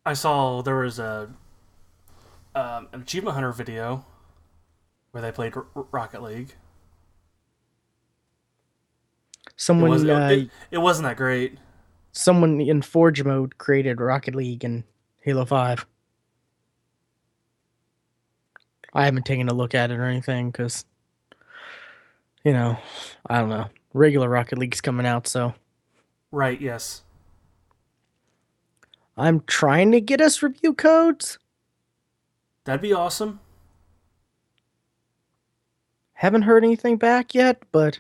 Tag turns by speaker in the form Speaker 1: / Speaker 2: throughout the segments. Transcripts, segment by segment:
Speaker 1: I saw there was an Achievement Hunter video where they played Rocket League. It was
Speaker 2: Someone,
Speaker 1: it wasn't that great.
Speaker 2: someone in Forge mode created Rocket League and Halo 5. I haven't taken a look at it or anything because, you know, I don't know. Regular Rocket League's coming out, so
Speaker 1: Right? Yes,
Speaker 2: I'm trying to get us review codes.
Speaker 1: that'd be awesome.
Speaker 2: Haven't heard anything back yet, but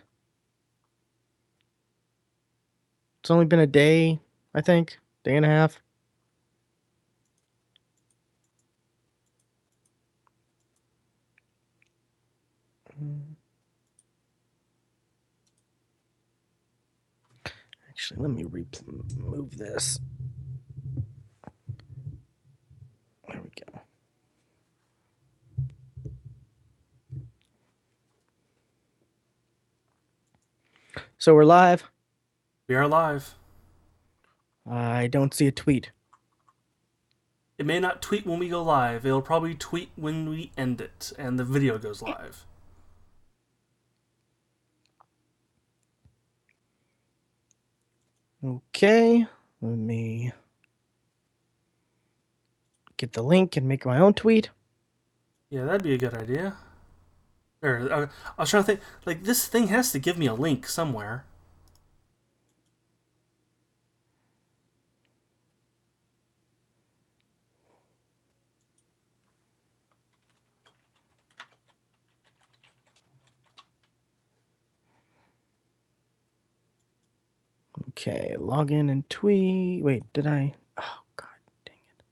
Speaker 2: it's only been a day, I think, day and a half. Actually, let me remove this. There we go. So we're live.
Speaker 1: We are live.
Speaker 2: I don't see a tweet.
Speaker 1: It may not tweet when we go live. It'll probably tweet when we end it and the video goes live.
Speaker 2: Okay, let me get the link and make my own tweet.
Speaker 1: Yeah, that'd be a good idea. I was trying to think. Like, this thing has to give me a link somewhere.
Speaker 2: Okay, log in and tweet. Wait, did I? Oh, God dang it.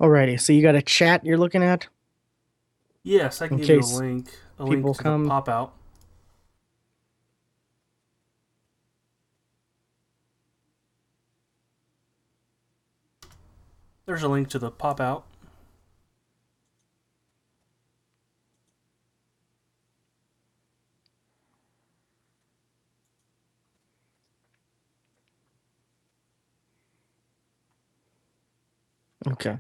Speaker 2: Alrighty, so you got a chat you're looking at
Speaker 1: Yes, I can
Speaker 2: in
Speaker 1: give you
Speaker 2: case
Speaker 1: a link
Speaker 2: people
Speaker 1: to the
Speaker 2: come.
Speaker 1: pop out. There's a link to the pop out.
Speaker 2: Okay.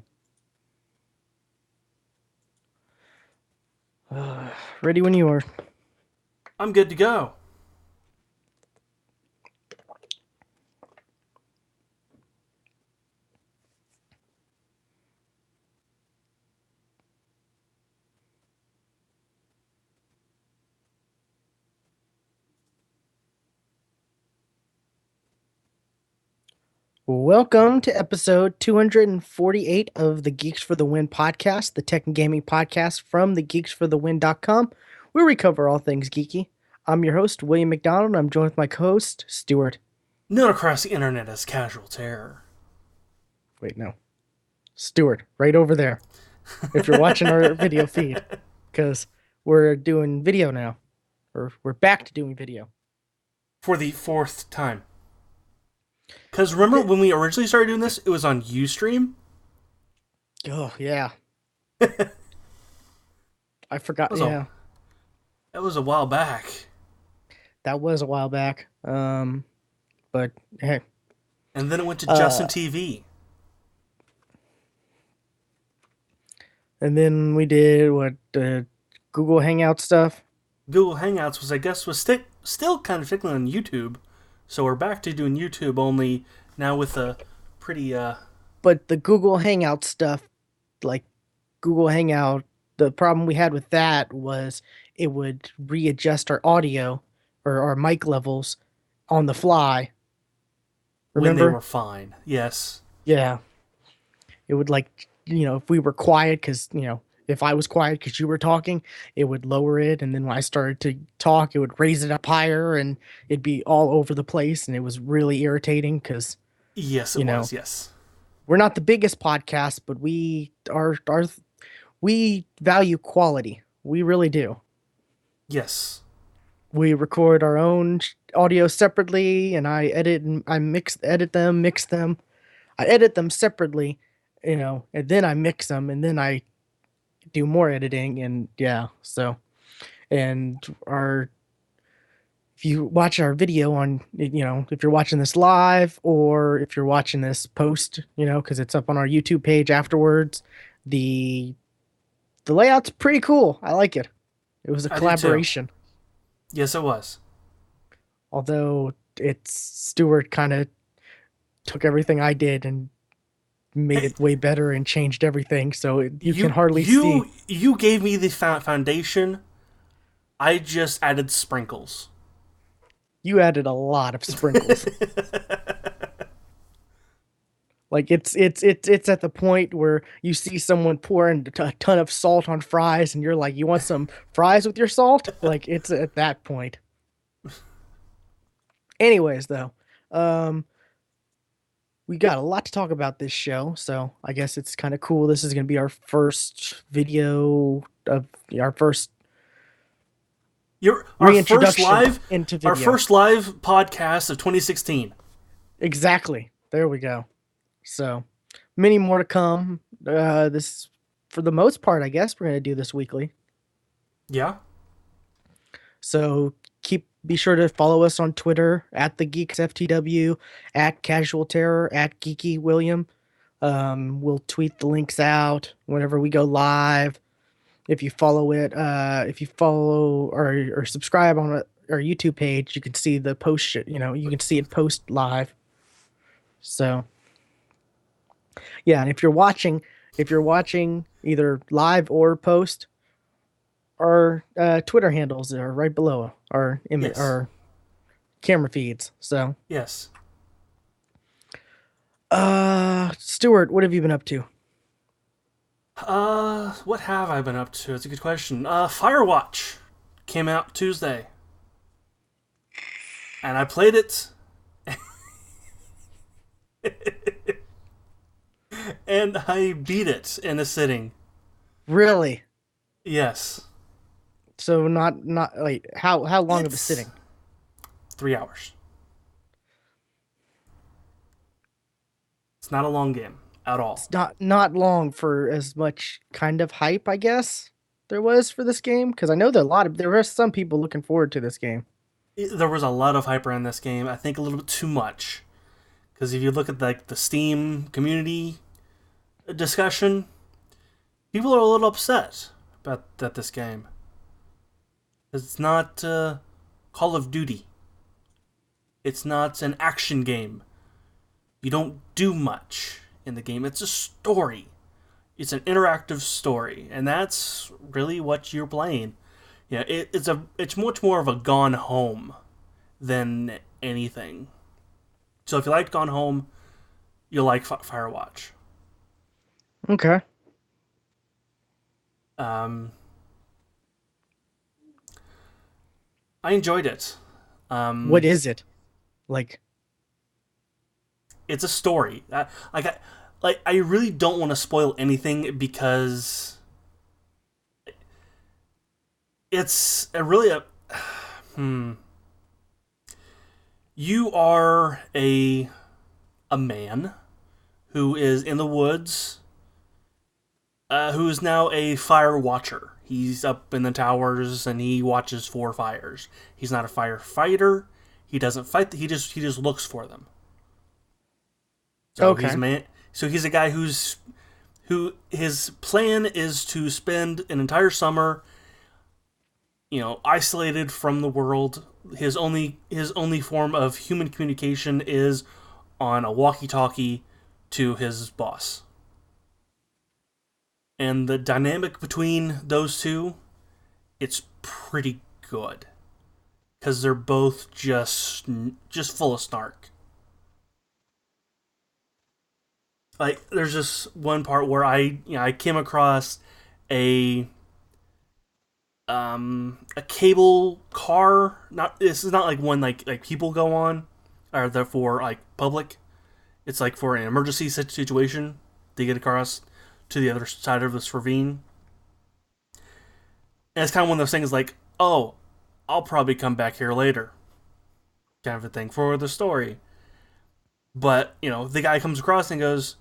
Speaker 2: Ready when you are.
Speaker 1: I'm good to go.
Speaker 2: Welcome to episode 248 of the Geeks for the Win podcast, the tech and gaming podcast from thegeeksforthewin.com, where we cover all things geeky. I'm your host, William McDonald. I'm joined with my co-host, Stuart.
Speaker 1: Known across the internet as Casual Terror.
Speaker 2: Wait, no. Stuart, right over there. If you're watching our video feed, because we're doing video now, or we're back to doing video.
Speaker 1: For the fourth time. Because remember when we originally started doing this, it was on Ustream?
Speaker 2: Oh yeah, I forgot.
Speaker 1: was a,
Speaker 2: Yeah,
Speaker 1: that was a while back.
Speaker 2: that was a while back. But hey,
Speaker 1: And then it went to Justin
Speaker 2: uh,
Speaker 1: TV.
Speaker 2: and then we did what Google Hangout stuff.
Speaker 1: Google Hangouts was, I guess, was still kind of tickling on YouTube. So we're back to doing YouTube only now with a pretty,
Speaker 2: But the Google Hangout stuff, like Google Hangout, the problem we had with that was it would readjust our audio or our mic levels on the fly.
Speaker 1: when they
Speaker 2: Remember?
Speaker 1: were fine. Yes.
Speaker 2: Yeah. It would if we were quiet because, if I was quiet because you were talking, it would lower it. And then when I started to talk, it would raise it up higher and it'd be all over the place. And it was really irritating because,
Speaker 1: Yes, it
Speaker 2: you know,
Speaker 1: was. Yes.
Speaker 2: we're not the biggest podcast, but we value quality. We really do.
Speaker 1: Yes.
Speaker 2: we record our own audio separately, and I edit and I mix them. I edit them separately, and then I mix them, and then I do more editing, and yeah. So, and our if you watch our video on, if you're watching this live or if you're watching this post, because it's up on our YouTube page afterwards, the the layout's pretty cool. I like it. It was a
Speaker 1: I do too.
Speaker 2: collaboration,
Speaker 1: Yes, it was.
Speaker 2: although it's Stuart kind of took everything I did and made
Speaker 1: Hey,
Speaker 2: it way better and changed everything, so you can
Speaker 1: you
Speaker 2: hardly see.
Speaker 1: you you gave me the foundation. I just added sprinkles.
Speaker 2: You added a lot of sprinkles. Like it's at the point where you see someone pouring a ton of salt on fries, and you're like, "You want some fries with your salt?" Like it's at that point. Anyways, though, um, we got a lot to talk about this show, so I guess it's kind of cool. This is going to be our first video of our first
Speaker 1: Your
Speaker 2: reintroduction into
Speaker 1: our
Speaker 2: video.
Speaker 1: first live podcast of 2016.
Speaker 2: Exactly. There we go. So many more to come. This, for the most part, I guess we're going to do this weekly.
Speaker 1: Yeah.
Speaker 2: So be sure to follow us on Twitter at TheGeeks FTW, at Casual Terror, at Geeky William. We'll tweet the links out whenever we go live. If you follow or subscribe on our YouTube page, you can see the post. You can see it post live. So yeah, and if you're watching either live or post, our Twitter handles are right below
Speaker 1: Yes.
Speaker 2: our camera feeds. So,
Speaker 1: Yes.
Speaker 2: Stuart, what have you been up to?
Speaker 1: What have I been up to? It's a good question. Firewatch came out Tuesday, and I played it, and I beat it in a sitting.
Speaker 2: Really?
Speaker 1: Yes.
Speaker 2: So not like how long of a
Speaker 1: It's
Speaker 2: sitting?
Speaker 1: 3 hours. It's not a long game at all.
Speaker 2: It's not long for as much kind of hype, I guess there was for this game, because I know there were some people looking forward to this game.
Speaker 1: There was a lot of hype around this game. I think a little bit too much. Because if you look at like the Steam community discussion, people are a little upset about that this game. It's not Call of Duty. It's not an action game. You don't do much in the game. It's a story. It's an interactive story, and that's really what you're playing. Yeah, it's much more of a Gone Home than anything. So if you like Gone Home, you'll like Firewatch.
Speaker 2: Okay.
Speaker 1: Um, I enjoyed it.
Speaker 2: What
Speaker 1: Um,
Speaker 2: is it? Like,
Speaker 1: it's a story. I really don't want to spoil anything because it's a really a hmm. You are a man who is in the woods, who is now a fire watcher. He's up in the towers and he watches for fires. He's not a firefighter. He doesn't fight. He just looks for them. So he's a
Speaker 2: okay.
Speaker 1: man. So he's a guy who his plan is to spend an entire summer, isolated from the world. His only form of human communication is on a walkie-talkie to his boss. And the dynamic between those two, it's pretty good because they're both just full of snark. Like there's just one part where I came across a a cable car. Not This is not like one like people go on, or therefore like public. It's like for an emergency situation to get across to the other side of this ravine. And it's kind of one of those things like, oh, I'll probably come back here later, kind of a thing for the story. But the guy comes across and goes,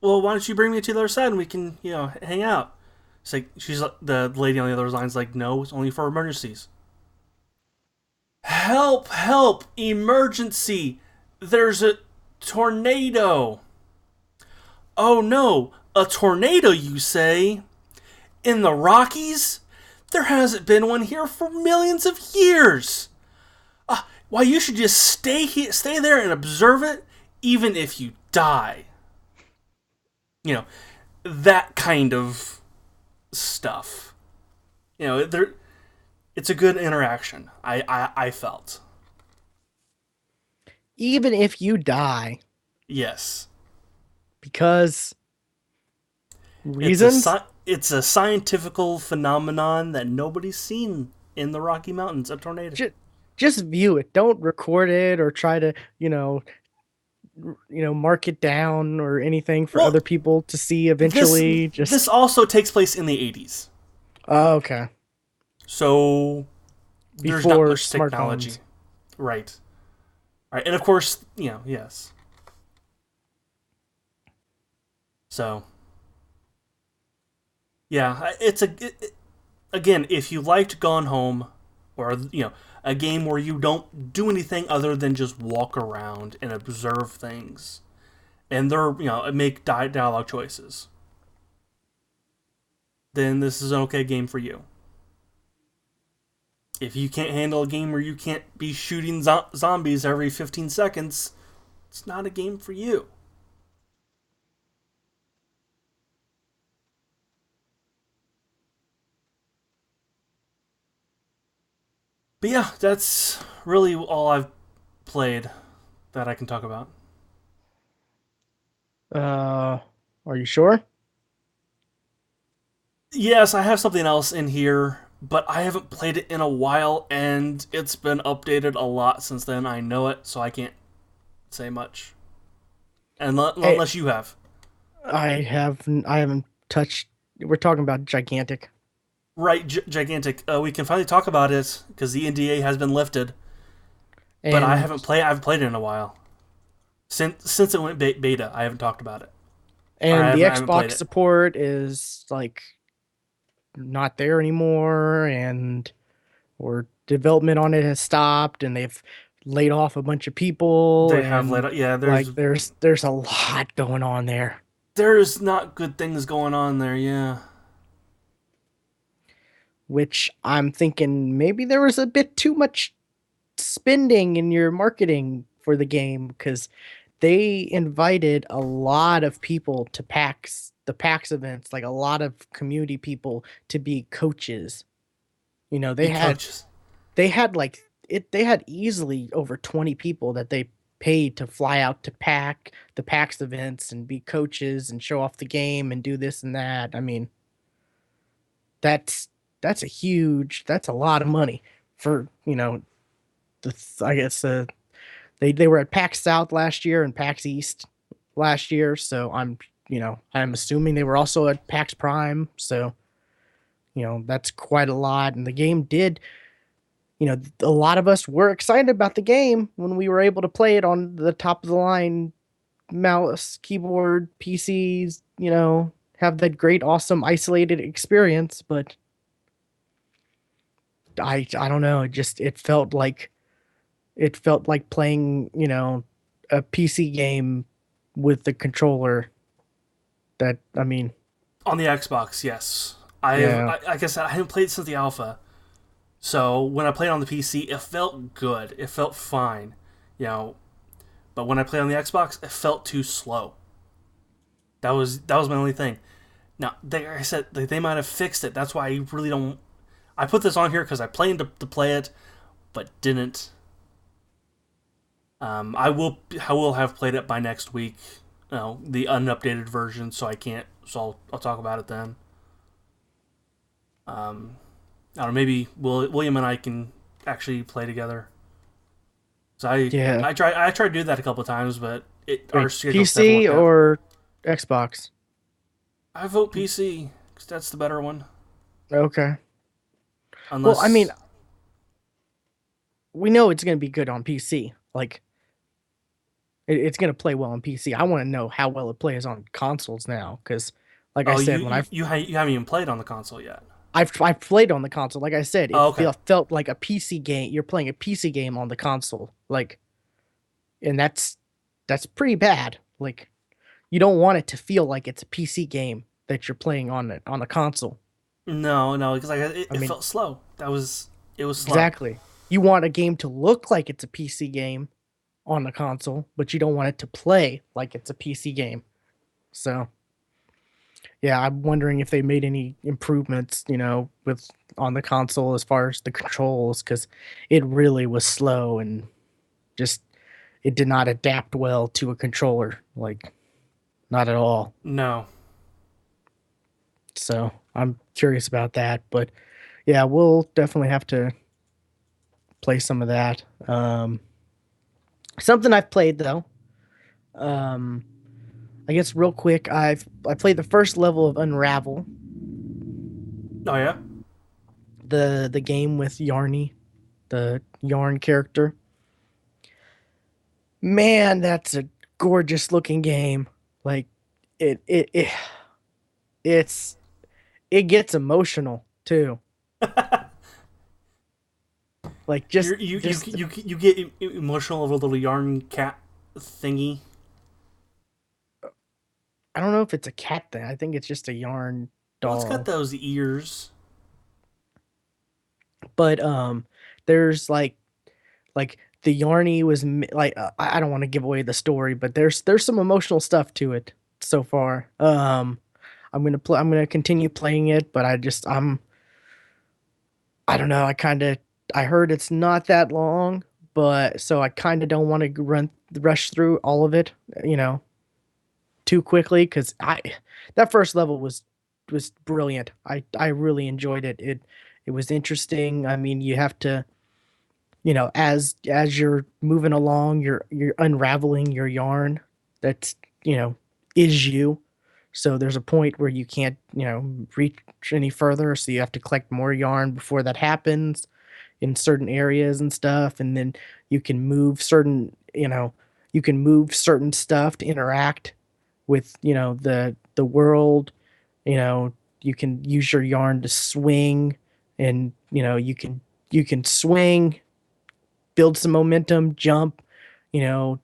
Speaker 1: "Well, why don't you bring me to the other side and we can hang out?" It's like the lady on the other line's like, "No, it's only for emergencies." Help! Help! Emergency! There's a tornado! Oh no! A tornado, you say? In the Rockies? There hasn't been one here for millions of years! Why, you should just stay there and observe it, even if you die. You know, that kind of stuff. There, it's a good interaction. I felt.
Speaker 2: Even if you die,
Speaker 1: Yes.
Speaker 2: because
Speaker 1: It's
Speaker 2: reasons,
Speaker 1: it's a scientific phenomenon that nobody's seen in the Rocky Mountains. A tornado.
Speaker 2: just just view it. Don't record it or try to, mark it down or anything for
Speaker 1: Well,
Speaker 2: other people to see
Speaker 1: this
Speaker 2: eventually.
Speaker 1: this
Speaker 2: Just
Speaker 1: also takes place in the 80s,
Speaker 2: oh, okay.
Speaker 1: so there's not
Speaker 2: Before
Speaker 1: much technology,
Speaker 2: smartphones.
Speaker 1: right? Right, and of course, yes. So yeah, again, if you liked Gone Home, or a game where you don't do anything other than just walk around and observe things, and they're make dialogue choices, then this is an okay game for you. If you can't handle a game where you can't be shooting zombies every 15 seconds, it's not a game for you. But yeah, that's really all I've played that I can talk about.
Speaker 2: Uh, are you sure?
Speaker 1: Yes, I have something else in here, but I haven't played it in a while, and it's been updated a lot since then. I know it, so I can't say much.
Speaker 2: Hey,
Speaker 1: Unless you have.
Speaker 2: I haven't touched. We're talking about gigantic.
Speaker 1: Right, gigantic. We can finally talk about it because the NDA has been lifted, but
Speaker 2: And
Speaker 1: I haven't played it in a while. Since it went beta, I haven't talked about it, or
Speaker 2: and the
Speaker 1: I haven't played
Speaker 2: Xbox
Speaker 1: it.
Speaker 2: support is like not there anymore, and or development on it has stopped, and they've laid off a bunch of people,
Speaker 1: They have
Speaker 2: and
Speaker 1: let yeah.
Speaker 2: like there's a lot going on there,
Speaker 1: There's not good things going on there. Yeah,
Speaker 2: which I'm thinking maybe there was a bit too much spending in your marketing for the game because they invited a lot of people to the PAX events, like a lot of community people to be coaches. You know,
Speaker 1: be coaches.
Speaker 2: they had like they had easily over 20 people that they paid to fly out to the PAX events and be coaches and show off the game and do this and that. I mean, that's that's a lot of money for, I guess they were at PAX South last year and PAX East last year, so I'm assuming they were also at PAX Prime, so that's quite a lot. And the game did, a lot of us were excited about the game when we were able to play it on the top of the line mouse, keyboard, PCs, have that great, awesome, isolated experience. But I don't know, it felt like playing, a PC game with the controller. That I mean,
Speaker 1: On the Xbox, yes.
Speaker 2: yeah,
Speaker 1: Like I said, I haven't played since the alpha. So when I played on the PC, it felt good. It felt fine. You know, but when I played on the Xbox, it felt too slow. That was my only thing. Now, like I said, they might have fixed it. That's why I really don't. I put this on here because I planned to play it, but didn't. I will have played it by next week. The unupdated version, so I can't. So I'll talk about it then. Um, I don't know. Maybe William and I can actually play together. So
Speaker 2: yeah.
Speaker 1: I tried to do that a couple of times, but our
Speaker 2: Wait,
Speaker 1: schedules never
Speaker 2: PC
Speaker 1: worked out.
Speaker 2: or Xbox?
Speaker 1: I vote PC because that's the better one.
Speaker 2: Okay. Well, I mean,
Speaker 1: Unless
Speaker 2: we know it's going to be good on PC. Like it's going to play well on PC. I want to know how well it plays on consoles now cuz like I
Speaker 1: Oh,
Speaker 2: said when
Speaker 1: you haven't even played on the console yet.
Speaker 2: I've played on the console. Like I said, it
Speaker 1: Oh, okay.
Speaker 2: felt like a PC game. You're playing a PC game on the console. Like and that's pretty bad. Like you don't want it to feel like it's a PC game that you're playing on a console.
Speaker 1: No, no, because
Speaker 2: I
Speaker 1: it
Speaker 2: mean,
Speaker 1: felt slow. It was slow.
Speaker 2: exactly. You want a game to look like it's a PC game on the console, but you don't want it to play like it's a PC game. So, yeah, I'm wondering if they made any improvements, with on the console as far as the controls cuz it really was slow and just it did not adapt well to a controller, like not at all.
Speaker 1: No.
Speaker 2: So, I'm curious about that, but yeah, we'll definitely have to play some of that. Something I've played though. Um, I guess real quick, I played the first level of Unravel,
Speaker 1: Oh yeah.
Speaker 2: the game with Yarny, the Yarn character. Man, that's a gorgeous looking game. Like it it's it gets emotional too. Like just
Speaker 1: You get emotional over a little yarn cat thingy.
Speaker 2: I don't know if it's a cat thing. I think it's just a yarn
Speaker 1: Well, it's got
Speaker 2: doll.
Speaker 1: those ears.
Speaker 2: But there's like the Yarny was like I don't want to give away the story, but there's some emotional stuff to it so far. I'm gonna continue playing it, but I don't know. I heard it's not that long, but so I kind of don't want to rush through all of it, you know, too quickly because I that first level was brilliant. I really enjoyed it. It was interesting. I mean, you have to, as you're moving along, you're unraveling your yarn that's, you know, is you. So there's a point where you can't, reach any further, so you have to collect more yarn before that happens in certain areas and stuff, and then you can move certain, you can move certain stuff to interact with, the world. You know, you can use your yarn to swing, and you can swing, build some momentum, jump, you know,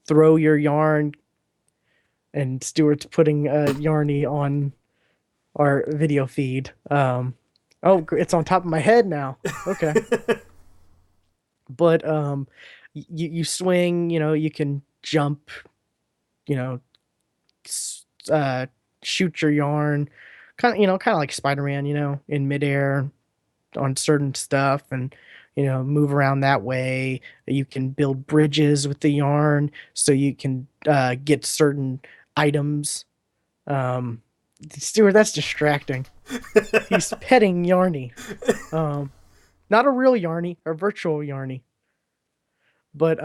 Speaker 2: throw your yarn. And Stuart's putting Yarny on our video feed. Oh, it's on top of my head now. Okay, but you swing. You can jump. You know, s- uh, shoot your yarn. Kind of like Spider-Man. In midair on certain stuff, and move around that way. You can build bridges with the yarn, so you can get certain items. um Stuart, that's distracting. He's petting Yarny. um Not a real Yarny, a virtual Yarny. But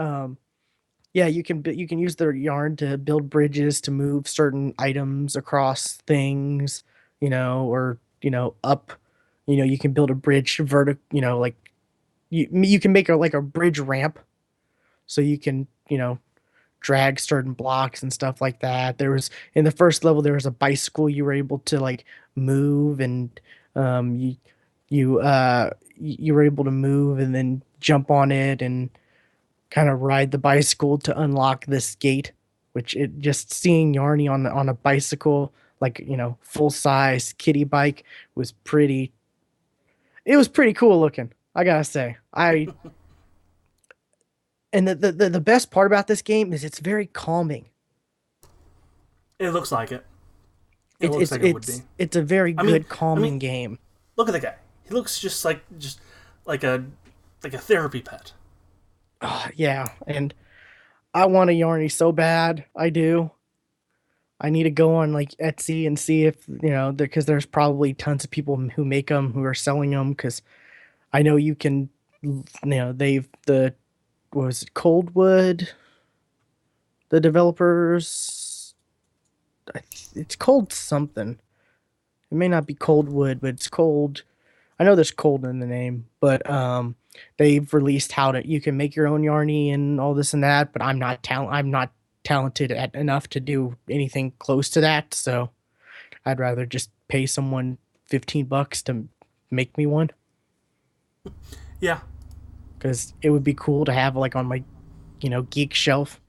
Speaker 2: yeah, you can use their yarn to build bridges to move certain items across things, or up. You can build a bridge vertic, like you can make a bridge ramp, so you can drag certain blocks and stuff like that. There was in the first level there was a bicycle you were able to like move, and you you were able to move and then jump on it and kind of ride the bicycle to unlock this gate. Which it just seeing Yarny on a bicycle, like full size kitty bike, was pretty. It was pretty cool looking. I gotta say, and the best part about this game is it's very calming.
Speaker 1: It looks like it. It
Speaker 2: It's
Speaker 1: looks
Speaker 2: it's
Speaker 1: like it would be.
Speaker 2: it's it's a very
Speaker 1: I mean,
Speaker 2: good
Speaker 1: I mean,
Speaker 2: calming game.
Speaker 1: look at the guy. He looks just like a like a therapy pet.
Speaker 2: Yeah, and I want a Yarny so bad. I do. I need to go on like Etsy and see if because there's probably tons of people who make them who are selling them. Because I know you can, they've the what was it, Coldwood, the developers. It's called something. It may not be Coldwood, but it's cold. I know there's cold in the name, but they've released how to you can make your own Yarny and all this and that, but I'm not talented enough to do anything close to that, so I'd rather just pay someone $15 to make me one
Speaker 1: Yeah,
Speaker 2: because it would be cool to have like on my, geek shelf,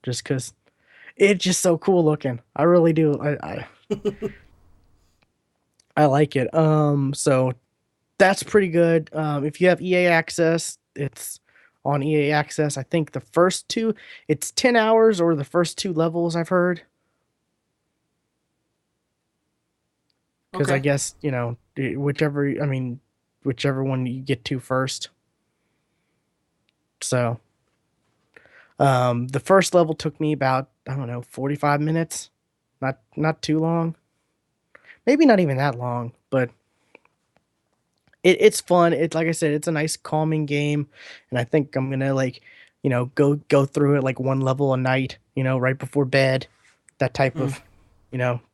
Speaker 2: just because it's just so cool looking. I really do. I like it. So that's pretty good. If you have EA access, it's on EA access. I think the first two, it's 10 hours or the first two levels I've heard. Because I
Speaker 1: okay.
Speaker 2: guess, whichever one you get to first. So, the first level took me about, I don't know, 45 minutes. Not too long. Maybe not even that long, but it's fun. It's like I said, it's a nice calming game, and I think I'm gonna like, go through it like one level a night, right before bed, that type
Speaker 1: Mm.
Speaker 2: of,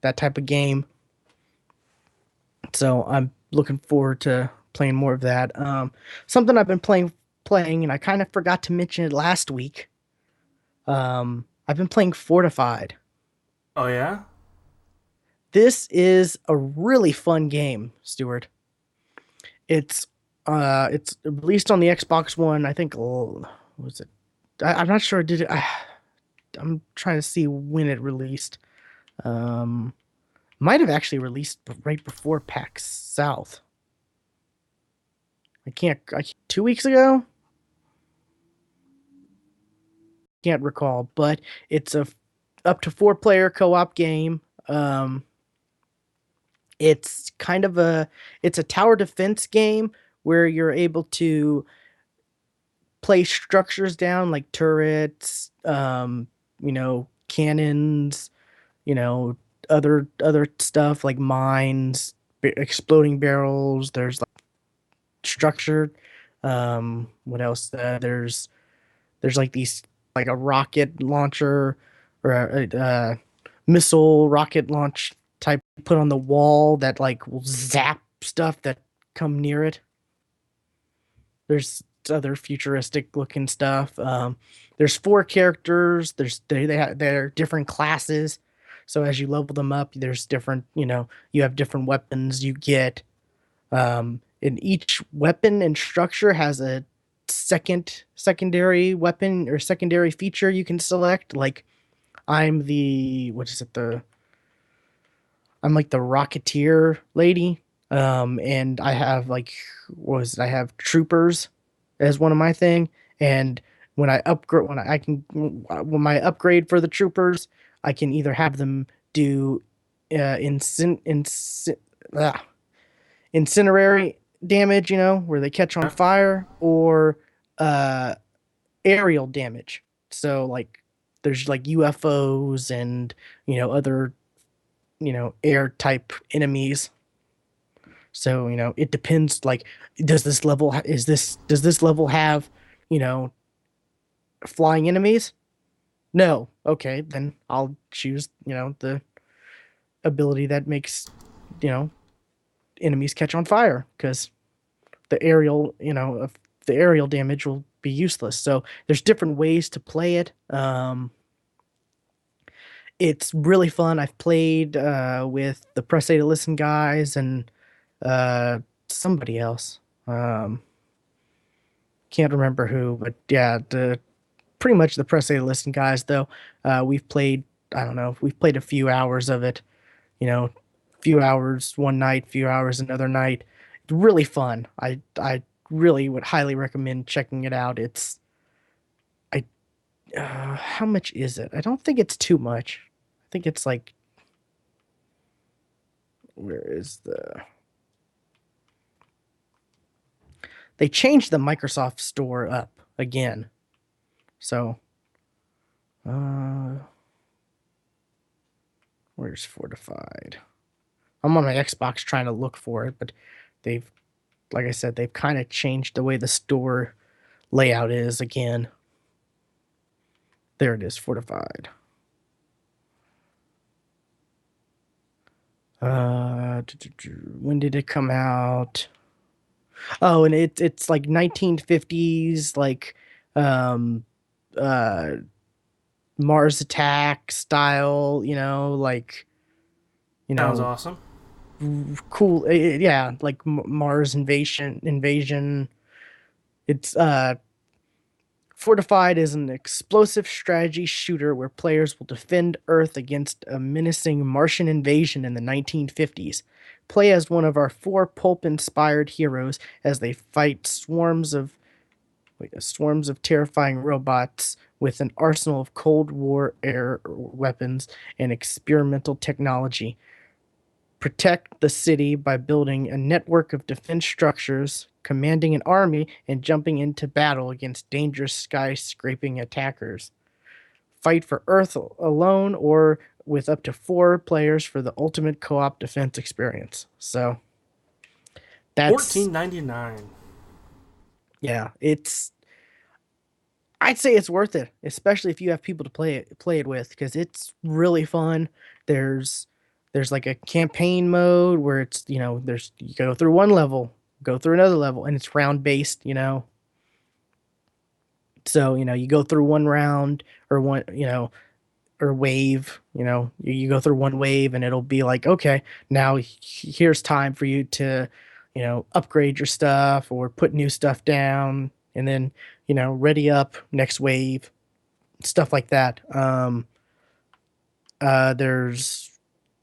Speaker 2: that type of game. So I'm looking forward to playing more of that. Something I've been playing, and I kind of forgot to mention it last week. I've been playing Fortified.
Speaker 1: Oh yeah.
Speaker 2: This is a really fun game, Stuart. It's it's released on the Xbox One. I think was it? I'm not sure. Did it? I'm trying to see when it released. Um, might have actually released right before PAX South. I can't 2 weeks ago. Can't recall, but it's a up to four-player co-op game. Um, it's kind of it's a tower defense game where you're able to place structures down like turrets, cannons, you know, other stuff like mines, exploding barrels. There's like structured. What else? There's like these like a rocket launcher or a missile rocket launch type put on the wall that like will zap stuff that come near it. There's other futuristic looking stuff. There's four characters. They're different classes. So as you level them up, there's different. You have different weapons you get. And each weapon and structure has a secondary weapon or secondary feature you can select. Like I'm the what is it the I'm like the Rocketeer lady. And I have like I have troopers as one of my thing. And when I upgrade, when my upgrade for the troopers, I can either have them do ah, incinerary damage, where they catch on
Speaker 1: Yeah.
Speaker 2: fire, or uh, aerial damage. So like, there's like UFOs and other air type enemies. So it depends. Like, does this level have you know flying enemies? No. Okay, then I'll choose the ability that makes you know enemies catch on fire because the aerial of the aerial damage will be useless. So there's different ways to play it. It's really fun. I've played with the Press A to Listen guys and uh, somebody else. Um, can't remember who, but yeah, the pretty much the Press A to Listen guys. Though we've played, I don't know, we've played a few hours of it. Few hours one night, few hours another night. It's really fun. I really would highly recommend checking it out. I how much is it? I don't think it's too much. I think it's like where is they changed the Microsoft Store up again. So, uh, where's Fortified? I'm on my Xbox trying to look for it, but they've, like I said, they've kind of changed the way the store layout is again. There it is, Fortified. When did it come out? Oh, and it's like 1950s, like um uh Mars Attack style, like you
Speaker 1: Sounds
Speaker 2: know
Speaker 1: awesome.
Speaker 2: cool, yeah, like Mars invasion. It's Fortified is an explosive strategy shooter where players will defend Earth against a menacing Martian invasion in the 1950s. Play as one of our four pulp-inspired heroes as they fight swarms of terrifying robots with an arsenal of Cold War air weapons and experimental technology. Protect the city by building a network of defense structures, commanding an army, and jumping into battle against dangerous skyscraping attackers. Fight for Earth alone or with up to four players for the ultimate co op defense experience. So that's,
Speaker 1: 14.99.
Speaker 2: yeah, I'd say it's worth it, especially if you have people to play it with, because it's really fun. There's there's like a campaign mode where it's there's you go through one level, go through another level, and it's round based. So you go through one round or one or wave. You go through one wave and it'll be like, okay, now here's time for you to upgrade your stuff or put new stuff down, and then ready up next wave, stuff like that. There's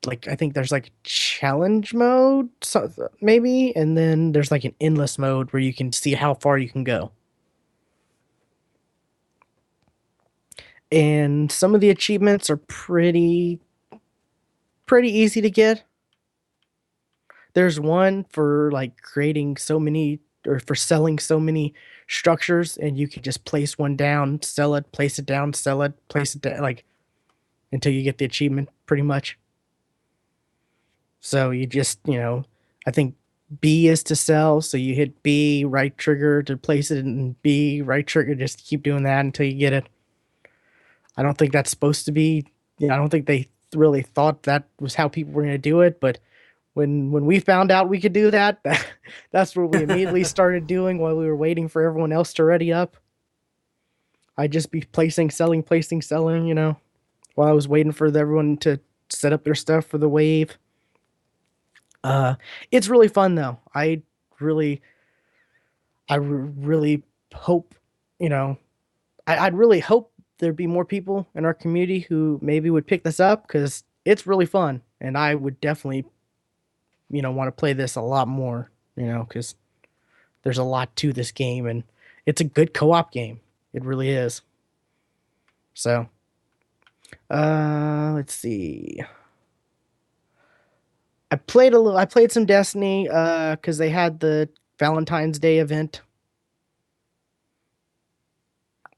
Speaker 2: like I think there's like challenge mode, so maybe, and then there's like an endless mode where you can see how far you can go. And some of the achievements are pretty easy to get. There's one for like creating so many or for selling so many structures, and you can just place one down, sell it, place it down, sell it, place it down, like until you get the achievement pretty much. So you just, I think B is to sell. So you hit B, right trigger to place it, and B, right trigger, just keep doing that until you get it. I don't think that's supposed to be, I don't think they really thought that was how people were going to do it. But when we found out we could do that, that's what we immediately started doing while we were waiting for everyone else to ready up. I'd just be placing, selling, while I was waiting for everyone to set up their stuff for the wave. Uh, it's really fun though. Really, really hope, you know, I'd really hope there'd be more people in our community who maybe would pick this up because it's really fun, and I would definitely, want to play this a lot more, because there's a lot to this game, and it's a good co-op game. It really is. So, let's see. I played some Destiny cuz they had the Valentine's Day event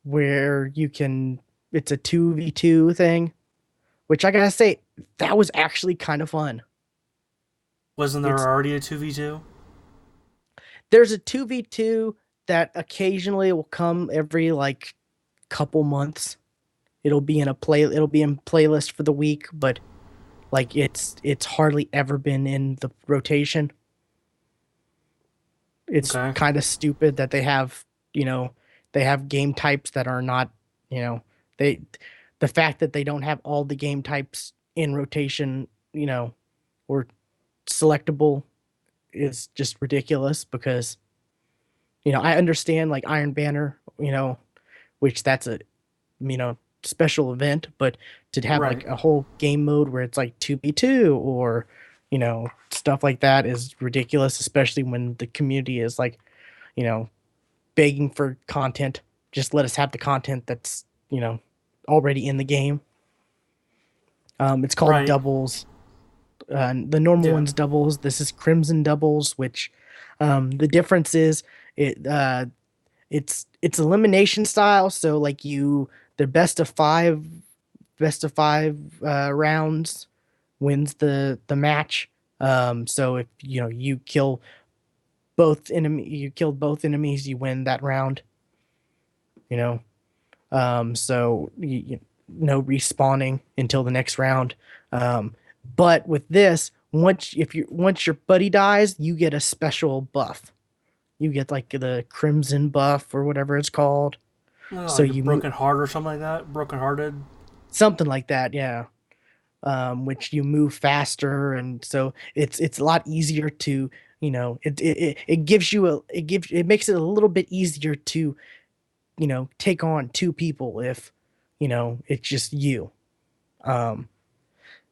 Speaker 2: where you can it's a 2v2 thing, which I got to say that was actually kind of fun.
Speaker 1: Wasn't there
Speaker 2: It's
Speaker 1: already a 2v2?
Speaker 2: There's a 2v2 that occasionally will come every like couple months. It'll be in playlist for the week, but like it's hardly ever been in the rotation. It's
Speaker 1: Okay.
Speaker 2: kind of stupid that you know, they have game types that are not, you know, they the fact that they don't have all the game types in rotation, or selectable is just ridiculous because, I understand like Iron Banner, which that's a, special event, but to have
Speaker 1: Right.
Speaker 2: like a whole game mode where it's like 2v2 or, stuff like that is ridiculous, especially when the community is like, you know, begging for content. Just let us have the content that's, already in the game. It's called
Speaker 1: Right.
Speaker 2: doubles. The normal
Speaker 1: Yeah.
Speaker 2: one's doubles. This is Crimson doubles, which the difference is it it's elimination style. So like the best of five rounds wins the match. So if you killed both enemies, you win that round. You know, so no respawning until the next round. Um, but with this, once your buddy dies, you get a special buff. You get like the crimson buff or whatever it's called. So
Speaker 1: Like a
Speaker 2: you
Speaker 1: broken heart or something like that. Broken hearted.
Speaker 2: something like that, yeah. Which you move faster, and so it's a lot easier to, it gives you it makes it a little bit easier to, take on two people if, it's just you. Um,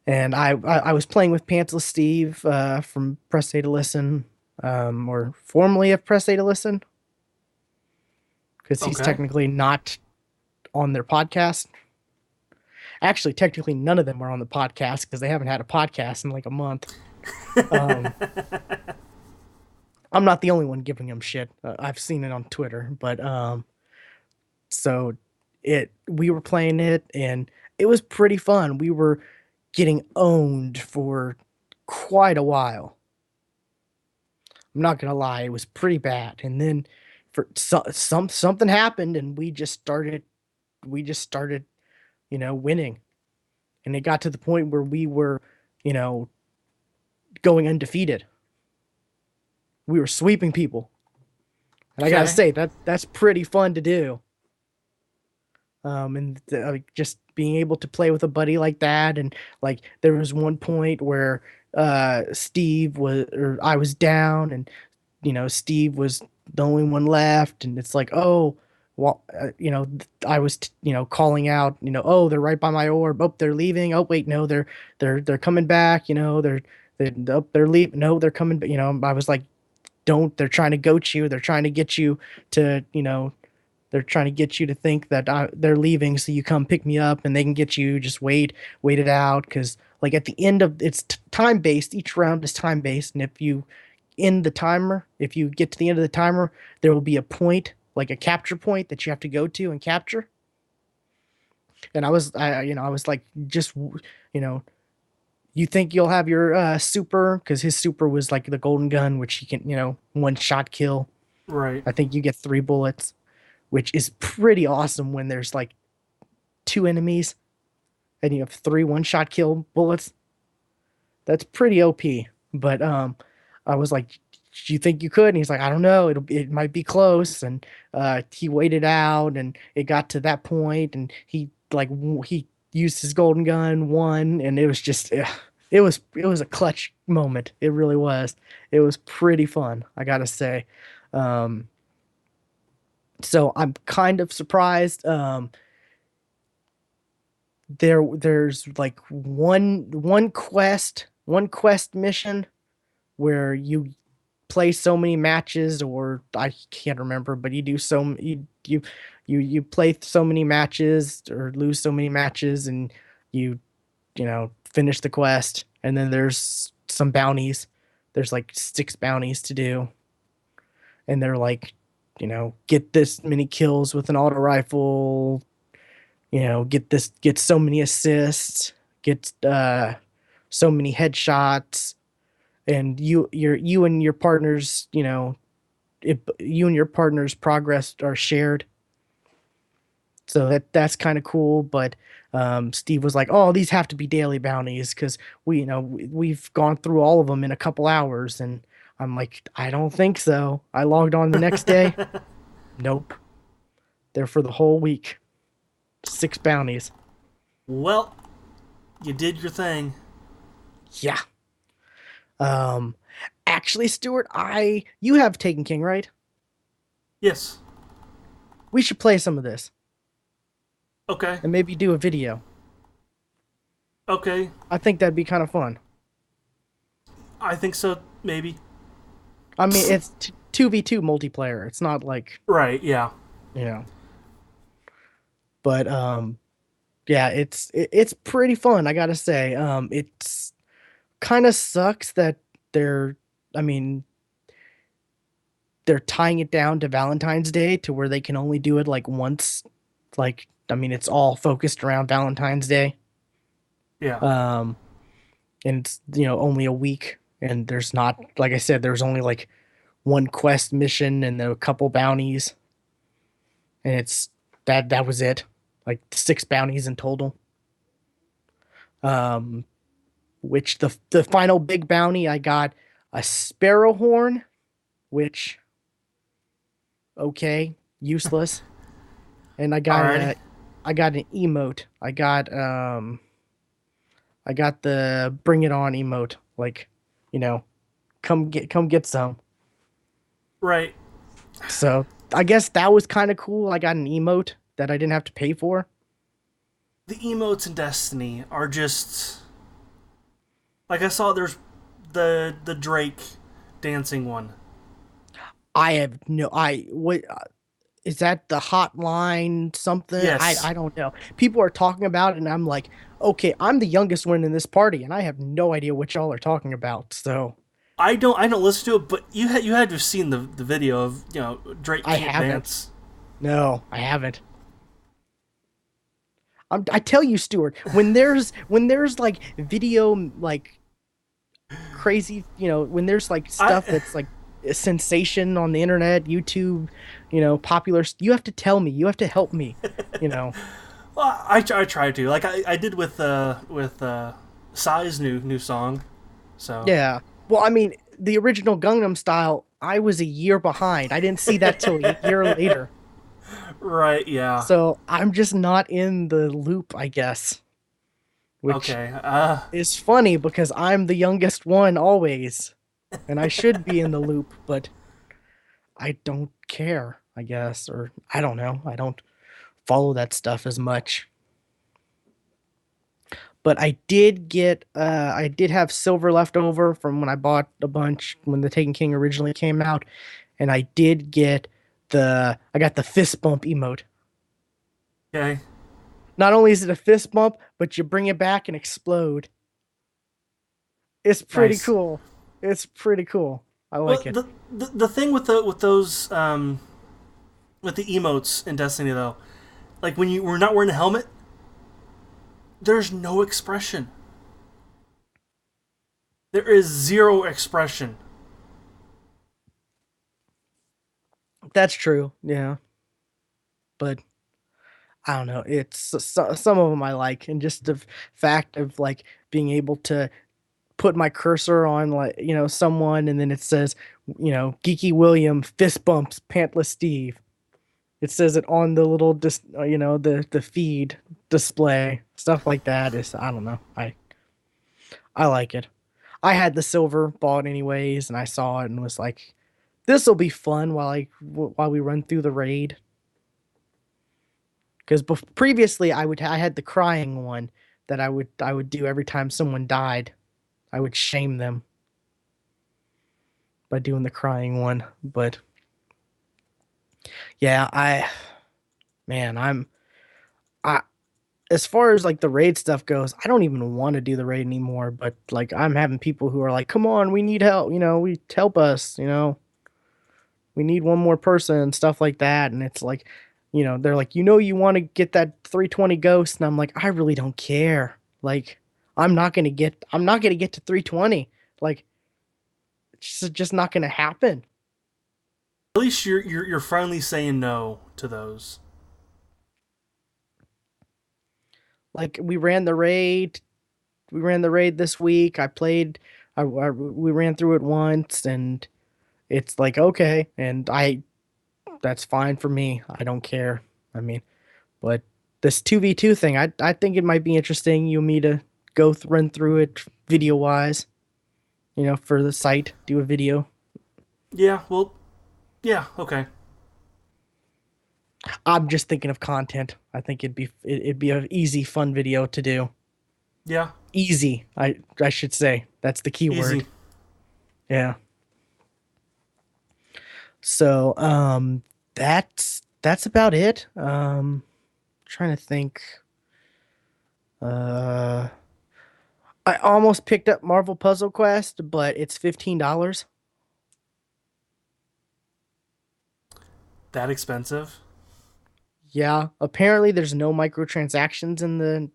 Speaker 2: and I was playing with Pantsless Steve from Press A to Listen, or formerly of Press A to Listen, because he's
Speaker 1: Okay.
Speaker 2: technically not on their podcast. Actually, technically, none of them are on the podcast because they haven't had a podcast in like a month. Um, I'm not the only one giving him shit. I've seen it on Twitter, but so we were playing it and it was pretty fun. We were getting owned for quite a while. I'm not gonna lie, it was pretty bad. And then for something happened and we just started, winning. And it got to the point where we were, you know, going undefeated. We were sweeping people. And I gotta
Speaker 1: Okay.
Speaker 2: say that's pretty fun to do. And just being able to play with a buddy like that, and like there was one point where Steve was, or I was down, and Steve was the only one left, and it's like, oh, well, I was, calling out, oh, they're right by my orb. Oh, they're leaving. Oh, wait, no, they're coming back. They're leaving. No, they're coming. I was like, don't. They're trying to goat you. They're trying to get you to, they're trying to get you to think that they're leaving, so you come pick me up, and they can get you. Just wait it out, because like at the end of it's time based. Each round is time based, and if you end the timer, if you get to the end of the timer, there will be a point, like a capture point that you have to go to and capture. And I was like, just you think you'll have your super, because his super was like the golden gun, which he can, one shot kill.
Speaker 1: Right.
Speaker 2: I think you get 3 bullets, which is pretty awesome when there's like 2 enemies and you have 3 one-shot kill bullets. That's pretty OP. But I was like, "Do you think you could?" And he's like, "I don't know. It might be close." And he waited out, and it got to that point, and he used his golden gun, won, and it was just it was a clutch moment. It really was. It was pretty fun, I gotta say. Um, so I'm kind of surprised. There's like one quest mission where you play so many matches, or I can't remember, but you do so you play so many matches or lose so many matches, and you finish the quest. And then there's some bounties. There's like 6 bounties to do, and they're like, get this many kills with an auto rifle, get so many assists, get so many headshots, and you and your partners, you and your partner's progress are shared. So that's kind of cool. But Steve was like, "Oh, these have to be daily bounties because we've gone through all of them in a couple hours." And I'm like, "I don't think so." I logged on the next day. Nope, they're for the whole week. 6 bounties.
Speaker 1: Well, you did your thing.
Speaker 2: Yeah. Um, Actually, Stuart, you have Taken King, right?
Speaker 1: Yes.
Speaker 2: We should play some of this
Speaker 1: Okay.
Speaker 2: and maybe do a video.
Speaker 1: Okay.
Speaker 2: I think that'd be kind of fun.
Speaker 1: I think so. Maybe.
Speaker 2: I mean, it's 2v2 multiplayer. It's not like,
Speaker 1: Right. Yeah.
Speaker 2: you know, but yeah, it's pretty fun, I gotta say. It's kind of sucks that they're, I mean, they're tying it down to Valentine's Day to where they can only do it like once. Like, I mean, it's all focused around Valentine's Day.
Speaker 1: Yeah.
Speaker 2: Um, and it's only a week, and there's not, like I said, there's only like one quest mission and a couple bounties, and it's that was it. Like 6 bounties in total. Um, which the final big bounty I got a sparrow horn, which okay, useless. And
Speaker 1: Alrighty.
Speaker 2: I got an emote. I got the bring it on emote. Like, you know, come get some.
Speaker 1: Right.
Speaker 2: So I guess that was kind of cool. I got an emote that I didn't have to pay for.
Speaker 1: The emotes in Destiny are just like I saw. There's the Drake dancing one.
Speaker 2: I have no I what is that the hotline something?
Speaker 1: Yes.
Speaker 2: I don't know. People are talking about it and I'm like, okay, I'm the youngest one in this party and I have no idea what y'all are talking about. So
Speaker 1: I don't listen to it, but you had to have seen the video of Drake
Speaker 2: I
Speaker 1: can't
Speaker 2: haven't.
Speaker 1: dance.
Speaker 2: No, I haven't. I tell you, Stuart, when there's like video like crazy, when there's like stuff
Speaker 1: I
Speaker 2: that's like a sensation on the internet, YouTube, popular, you have to tell me, you have to help me, you know.
Speaker 1: well, I try to like I did with Psy's new song. So
Speaker 2: Yeah. Well, I mean, the original Gangnam Style, I was a year behind. I didn't see that till a year later.
Speaker 1: right, yeah,
Speaker 2: So I'm just not in the loop, I guess, which
Speaker 1: okay.
Speaker 2: is funny because I'm the youngest one always, and I should be in the loop, but I don't care, I guess, or I don't know. I don't follow that stuff as much. But I did have silver left over from when I bought a bunch when the Taken King originally came out, and I did get I got the fist bump emote.
Speaker 1: Okay,
Speaker 2: Not only is it a fist bump, but you bring it back and explode. It's pretty
Speaker 1: nice.
Speaker 2: cool. It's pretty cool. I
Speaker 1: Well,
Speaker 2: like it.
Speaker 1: the thing with those with the emotes in Destiny though, like when you were not wearing a helmet, there's no expression. There is zero expression.
Speaker 2: That's true. Yeah, but I don't know. Some of them I like, and just the fact of like being able to put my cursor on like someone, and then it says Geeky William fist bumps Pantless Steve. It says it on the little the feed display stuff like that. Is I don't know. I like it. I had the silver bought anyways, and I saw it and was like, this will be fun while we run through the raid. Because previously I had the crying one that I would do every time someone died. I would shame them by doing the crying one. But yeah, man, I as far as like the raid stuff goes, I don't even want to do the raid anymore. But like I'm having people who are like, come on, we need help. We help us. We need one more person and stuff like that. And it's like, they're like, you want to get that 320 ghost, and I'm like, I really don't care. Like, I'm not gonna get to 320. Like, it's just not gonna happen.
Speaker 1: At least you're finally saying no to those.
Speaker 2: Like, we ran the raid this week. We ran through it once, and it's like okay, and that's fine for me. I don't care. I mean, but this 2v2 thing, I think it might be interesting. You and me to run through it video wise. For the site, do a video.
Speaker 1: Yeah, well, yeah, okay,
Speaker 2: I'm just thinking of content. I think it'd be an easy, fun video to do.
Speaker 1: yeah,
Speaker 2: Easy, I should say. That's the key word.
Speaker 1: easy.
Speaker 2: Yeah. So that's about it. Trying to think. Uh, I almost picked up Marvel Puzzle Quest, but it's $15.
Speaker 1: That expensive?
Speaker 2: Yeah, apparently there's no microtransactions in the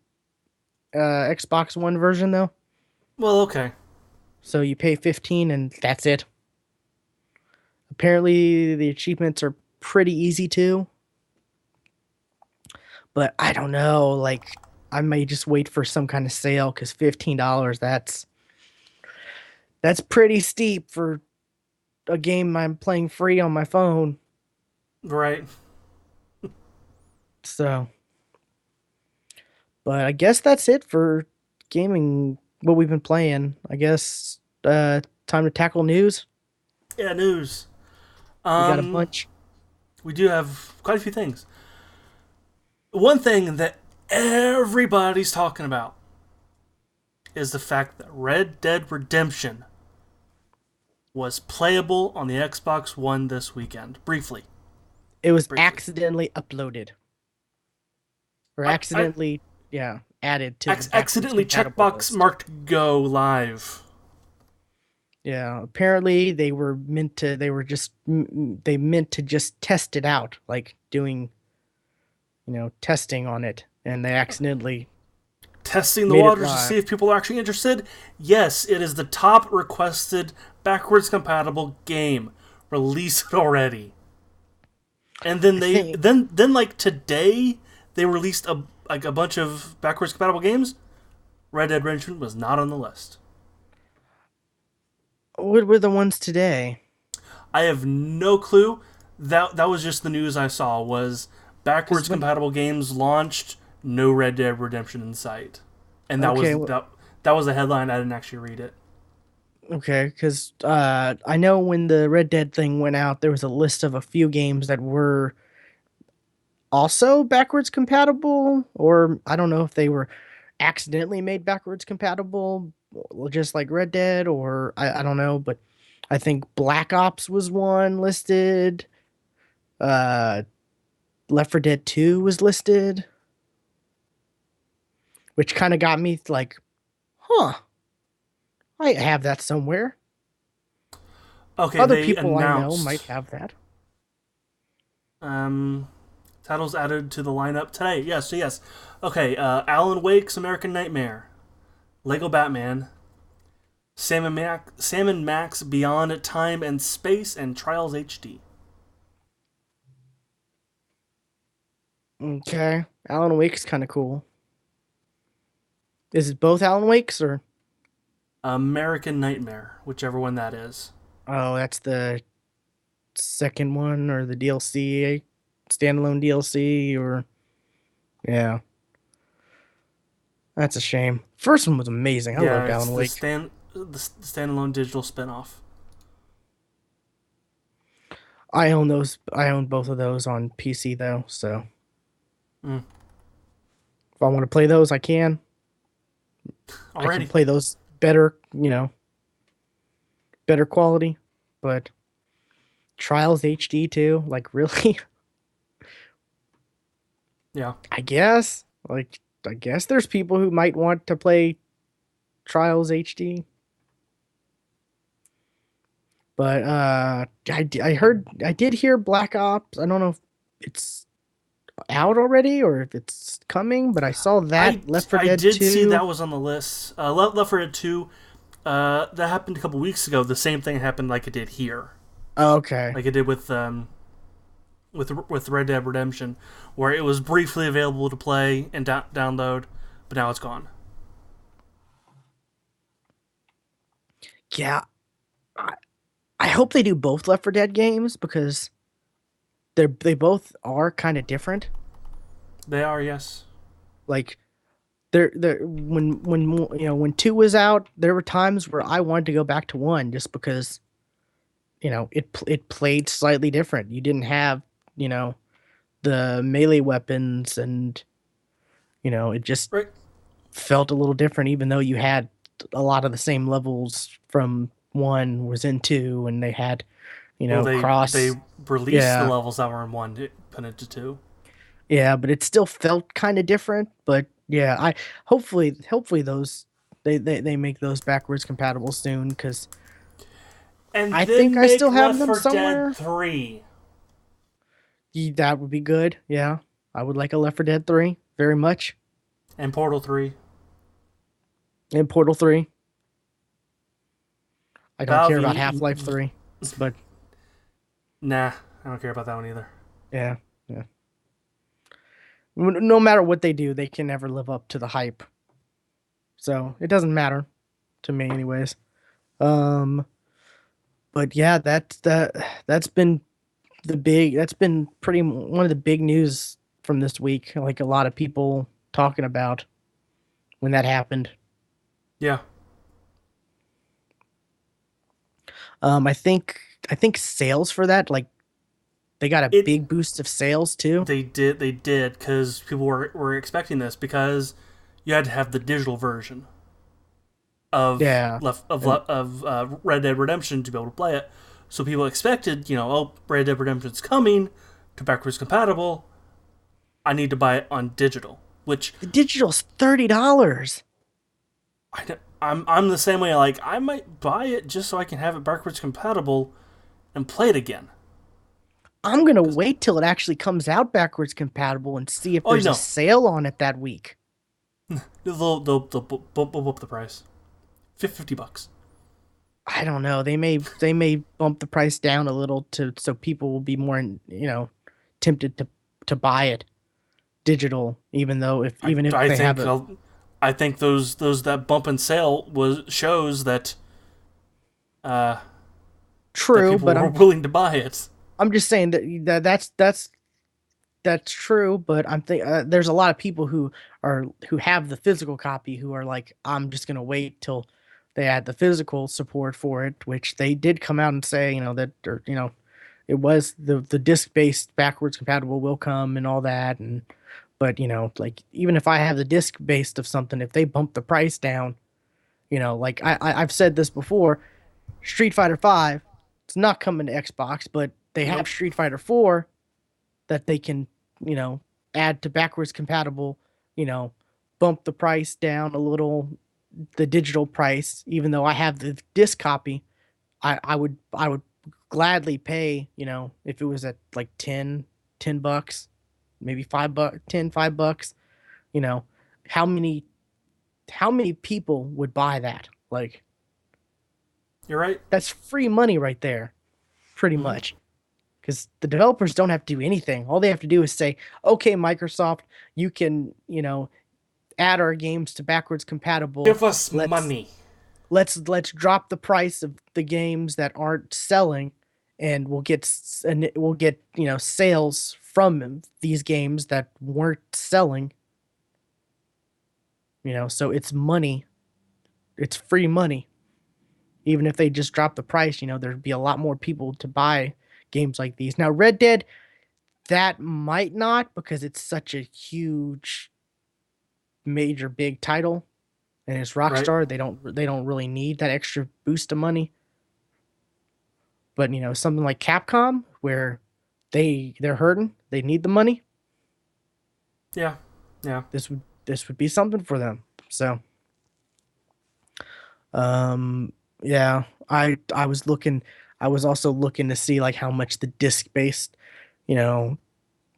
Speaker 2: Xbox One version though.
Speaker 1: Well, okay.
Speaker 2: So you pay 15 and that's it. Apparently the achievements are pretty easy too, but I don't know, like I may just wait for some kind of sale cuz $15 that's pretty steep for a game I'm playing free on my phone.
Speaker 1: Right.
Speaker 2: So, but I guess that's it for gaming. What we've been playing. I guess time to tackle news.
Speaker 1: Yeah, news.
Speaker 2: We got a
Speaker 1: Um,
Speaker 2: bunch.
Speaker 1: we do have quite a few things. One thing that everybody's talking about is the fact that Red Dead Redemption was playable on the Xbox One this weekend. Briefly.
Speaker 2: It was
Speaker 1: Briefly.
Speaker 2: accidentally uploaded or
Speaker 1: I
Speaker 2: accidentally, yeah, added to the backwards
Speaker 1: accidentally
Speaker 2: compatible
Speaker 1: checkbox
Speaker 2: list.
Speaker 1: marked go live.
Speaker 2: Yeah, apparently they were meant to. They were just they meant to just test it out, like doing testing on it, and they accidentally
Speaker 1: Testing the
Speaker 2: made it
Speaker 1: waters to
Speaker 2: live.
Speaker 1: see if people are actually interested. Yes, it is the top requested backwards compatible game. Release it already. And then
Speaker 2: I
Speaker 1: they
Speaker 2: think
Speaker 1: then like today they released a bunch of backwards compatible games. Red Dead Redemption was not on the list.
Speaker 2: what were the ones today?
Speaker 1: I have no clue. That was just the news I saw was
Speaker 2: Because
Speaker 1: backwards
Speaker 2: when
Speaker 1: compatible games launched, no Red Dead Redemption in sight. And that
Speaker 2: okay,
Speaker 1: was that was a headline. I didn't actually read it.
Speaker 2: okay, because I know when the Red Dead thing went out, there was a list of a few games that were also backwards compatible, or I don't know if they were accidentally made backwards compatible, just like Red Dead, or I don't know, but I think Black Ops was one listed. Uh, Left 4 Dead 2 was listed, which kind of got me like, huh, I have that somewhere.
Speaker 1: Okay,
Speaker 2: Other
Speaker 1: they
Speaker 2: people I know
Speaker 1: announced
Speaker 2: might have that.
Speaker 1: um, titles added to the lineup today. Yes, so yes. Okay, Alan Wake's American Nightmare, Lego Batman, Sam and Max Beyond Time and Space, and Trials HD.
Speaker 2: Okay, Alan Wake's kind of cool. Is it both Alan Wakes or?
Speaker 1: American Nightmare, whichever one that is.
Speaker 2: Oh, that's the second one or the DLC, standalone DLC, or yeah, that's a shame. First one was amazing. I
Speaker 1: Yeah,
Speaker 2: loved
Speaker 1: it's
Speaker 2: Alan Wake.
Speaker 1: the standalone digital spinoff.
Speaker 2: I own those. I own both of those on PC though, so
Speaker 1: Mm.
Speaker 2: if I want to play those, I can. I can
Speaker 1: Already.
Speaker 2: play those better, better quality. But Trials HD too, like really?
Speaker 1: Yeah.
Speaker 2: I guess. I guess there's people who might want to play Trials HD. But I heard I did hear Black Ops. I don't know if it's out already or if it's coming, but I saw that Left 4
Speaker 1: I
Speaker 2: Dead
Speaker 1: did see
Speaker 2: 2.
Speaker 1: that was on the list. Left 4 Dead 2. That happened a couple weeks ago. The same thing happened like it did here,
Speaker 2: Okay.
Speaker 1: like it did with Red Dead Redemption, where it was briefly available to play and download, but now it's gone.
Speaker 2: Yeah. I, I hope they do both Left 4 Dead games because they both are kind of different.
Speaker 1: They are, yes.
Speaker 2: Like they're when 2 was out, there were times where I wanted to go back to 1 just because, it played slightly different. You didn't have, you know, the melee weapons and it just
Speaker 1: Right.
Speaker 2: felt a little different even though you had a lot of the same levels from 1 was in 2 and they had,
Speaker 1: Well, they
Speaker 2: cross.
Speaker 1: released the
Speaker 2: Yeah.
Speaker 1: levels that were in one, put into two,
Speaker 2: Yeah, but it still felt kind of different, but yeah, I hopefully those they make those backwards compatible soon cuz
Speaker 1: and
Speaker 2: I think
Speaker 1: then
Speaker 2: I still
Speaker 1: make
Speaker 2: have
Speaker 1: Left
Speaker 2: them
Speaker 1: 4 Dead
Speaker 2: somewhere.
Speaker 1: 3
Speaker 2: That would be good. Yeah. I would like a Left 4 Dead 3 very much.
Speaker 1: and Portal 3.
Speaker 2: And Portal 3. I don't care
Speaker 1: Valve,
Speaker 2: about Half-Life 3, but
Speaker 1: nah, I don't care about that one either.
Speaker 2: yeah. Yeah. No matter what they do, they can never live up to the hype. So, it doesn't matter to me anyways. Um but yeah, that's been that's been one of the big news from this week. Like a lot of people talking about when that happened.
Speaker 1: Yeah,
Speaker 2: I think sales for that, like they got a
Speaker 1: it
Speaker 2: big boost of sales too.
Speaker 1: they did because people were expecting this because you had to have the digital version of
Speaker 2: Yeah.
Speaker 1: left of
Speaker 2: And
Speaker 1: of Red Dead Redemption to be able to play it. So people expected, oh, Red Dead Redemption's coming to backwards compatible. I need to buy it on digital, which
Speaker 2: the digital's $30.
Speaker 1: I'm the same way. Like I might buy it just so I can have it backwards compatible and play it again.
Speaker 2: I'm gonna
Speaker 1: 'Cause-
Speaker 2: wait till it actually comes out backwards compatible and see if
Speaker 1: oh
Speaker 2: there's a
Speaker 1: no,
Speaker 2: sale on it that week.
Speaker 1: they'll bump up the price, $50.
Speaker 2: I don't know. They may bump the price down a little to so people will be more, tempted to buy it digital,
Speaker 1: I
Speaker 2: even if
Speaker 1: I
Speaker 2: they have
Speaker 1: think
Speaker 2: a
Speaker 1: I think those that bump and sale was shows uh, that
Speaker 2: true,
Speaker 1: people
Speaker 2: but
Speaker 1: were willing to buy it.
Speaker 2: I'm just saying that's true, but there's a lot of people who have the physical copy who are like, I'm just gonna wait till they add the physical support for it, which they did come out and say, that, or it was the disc based backwards compatible will come and all that, and but like even if I have the disc based of something, if they bump the price down, like I've said this before, Street Fighter Five, it's not coming to Xbox, but they have
Speaker 1: Nope.
Speaker 2: Street Fighter Four that they can, you know, add to backwards compatible, you know, bump the price down a little, the digital price, even though I have the disc copy, I would gladly pay, if it was at like 10 bucks, maybe 5 bucks, 5 bucks, you know, how many how many people would buy that? Like
Speaker 1: You're right.
Speaker 2: that's free money right there, pretty
Speaker 1: Mm-hmm.
Speaker 2: much. Because the developers don't have to do anything. All they have to do is say, "Okay, Microsoft, you can, add our games to backwards compatible.
Speaker 1: Give us
Speaker 2: Let's
Speaker 1: money.
Speaker 2: let's drop the price of the games that aren't selling, and we'll get sales from these games that weren't selling. So it's money. It's free money. Even if they just drop the price, there'd be a lot more people to buy games like these. Now, Red Dead, that might not because it's such a huge, major, big title, and it's
Speaker 1: Right.
Speaker 2: Rockstar. They don't really need that extra boost of money. But something like Capcom, where they're hurting, they need the money.
Speaker 1: Yeah. Yeah.
Speaker 2: This would be something for them. So, um, yeah, I was looking. I was also looking to see like how much the disc based, you know,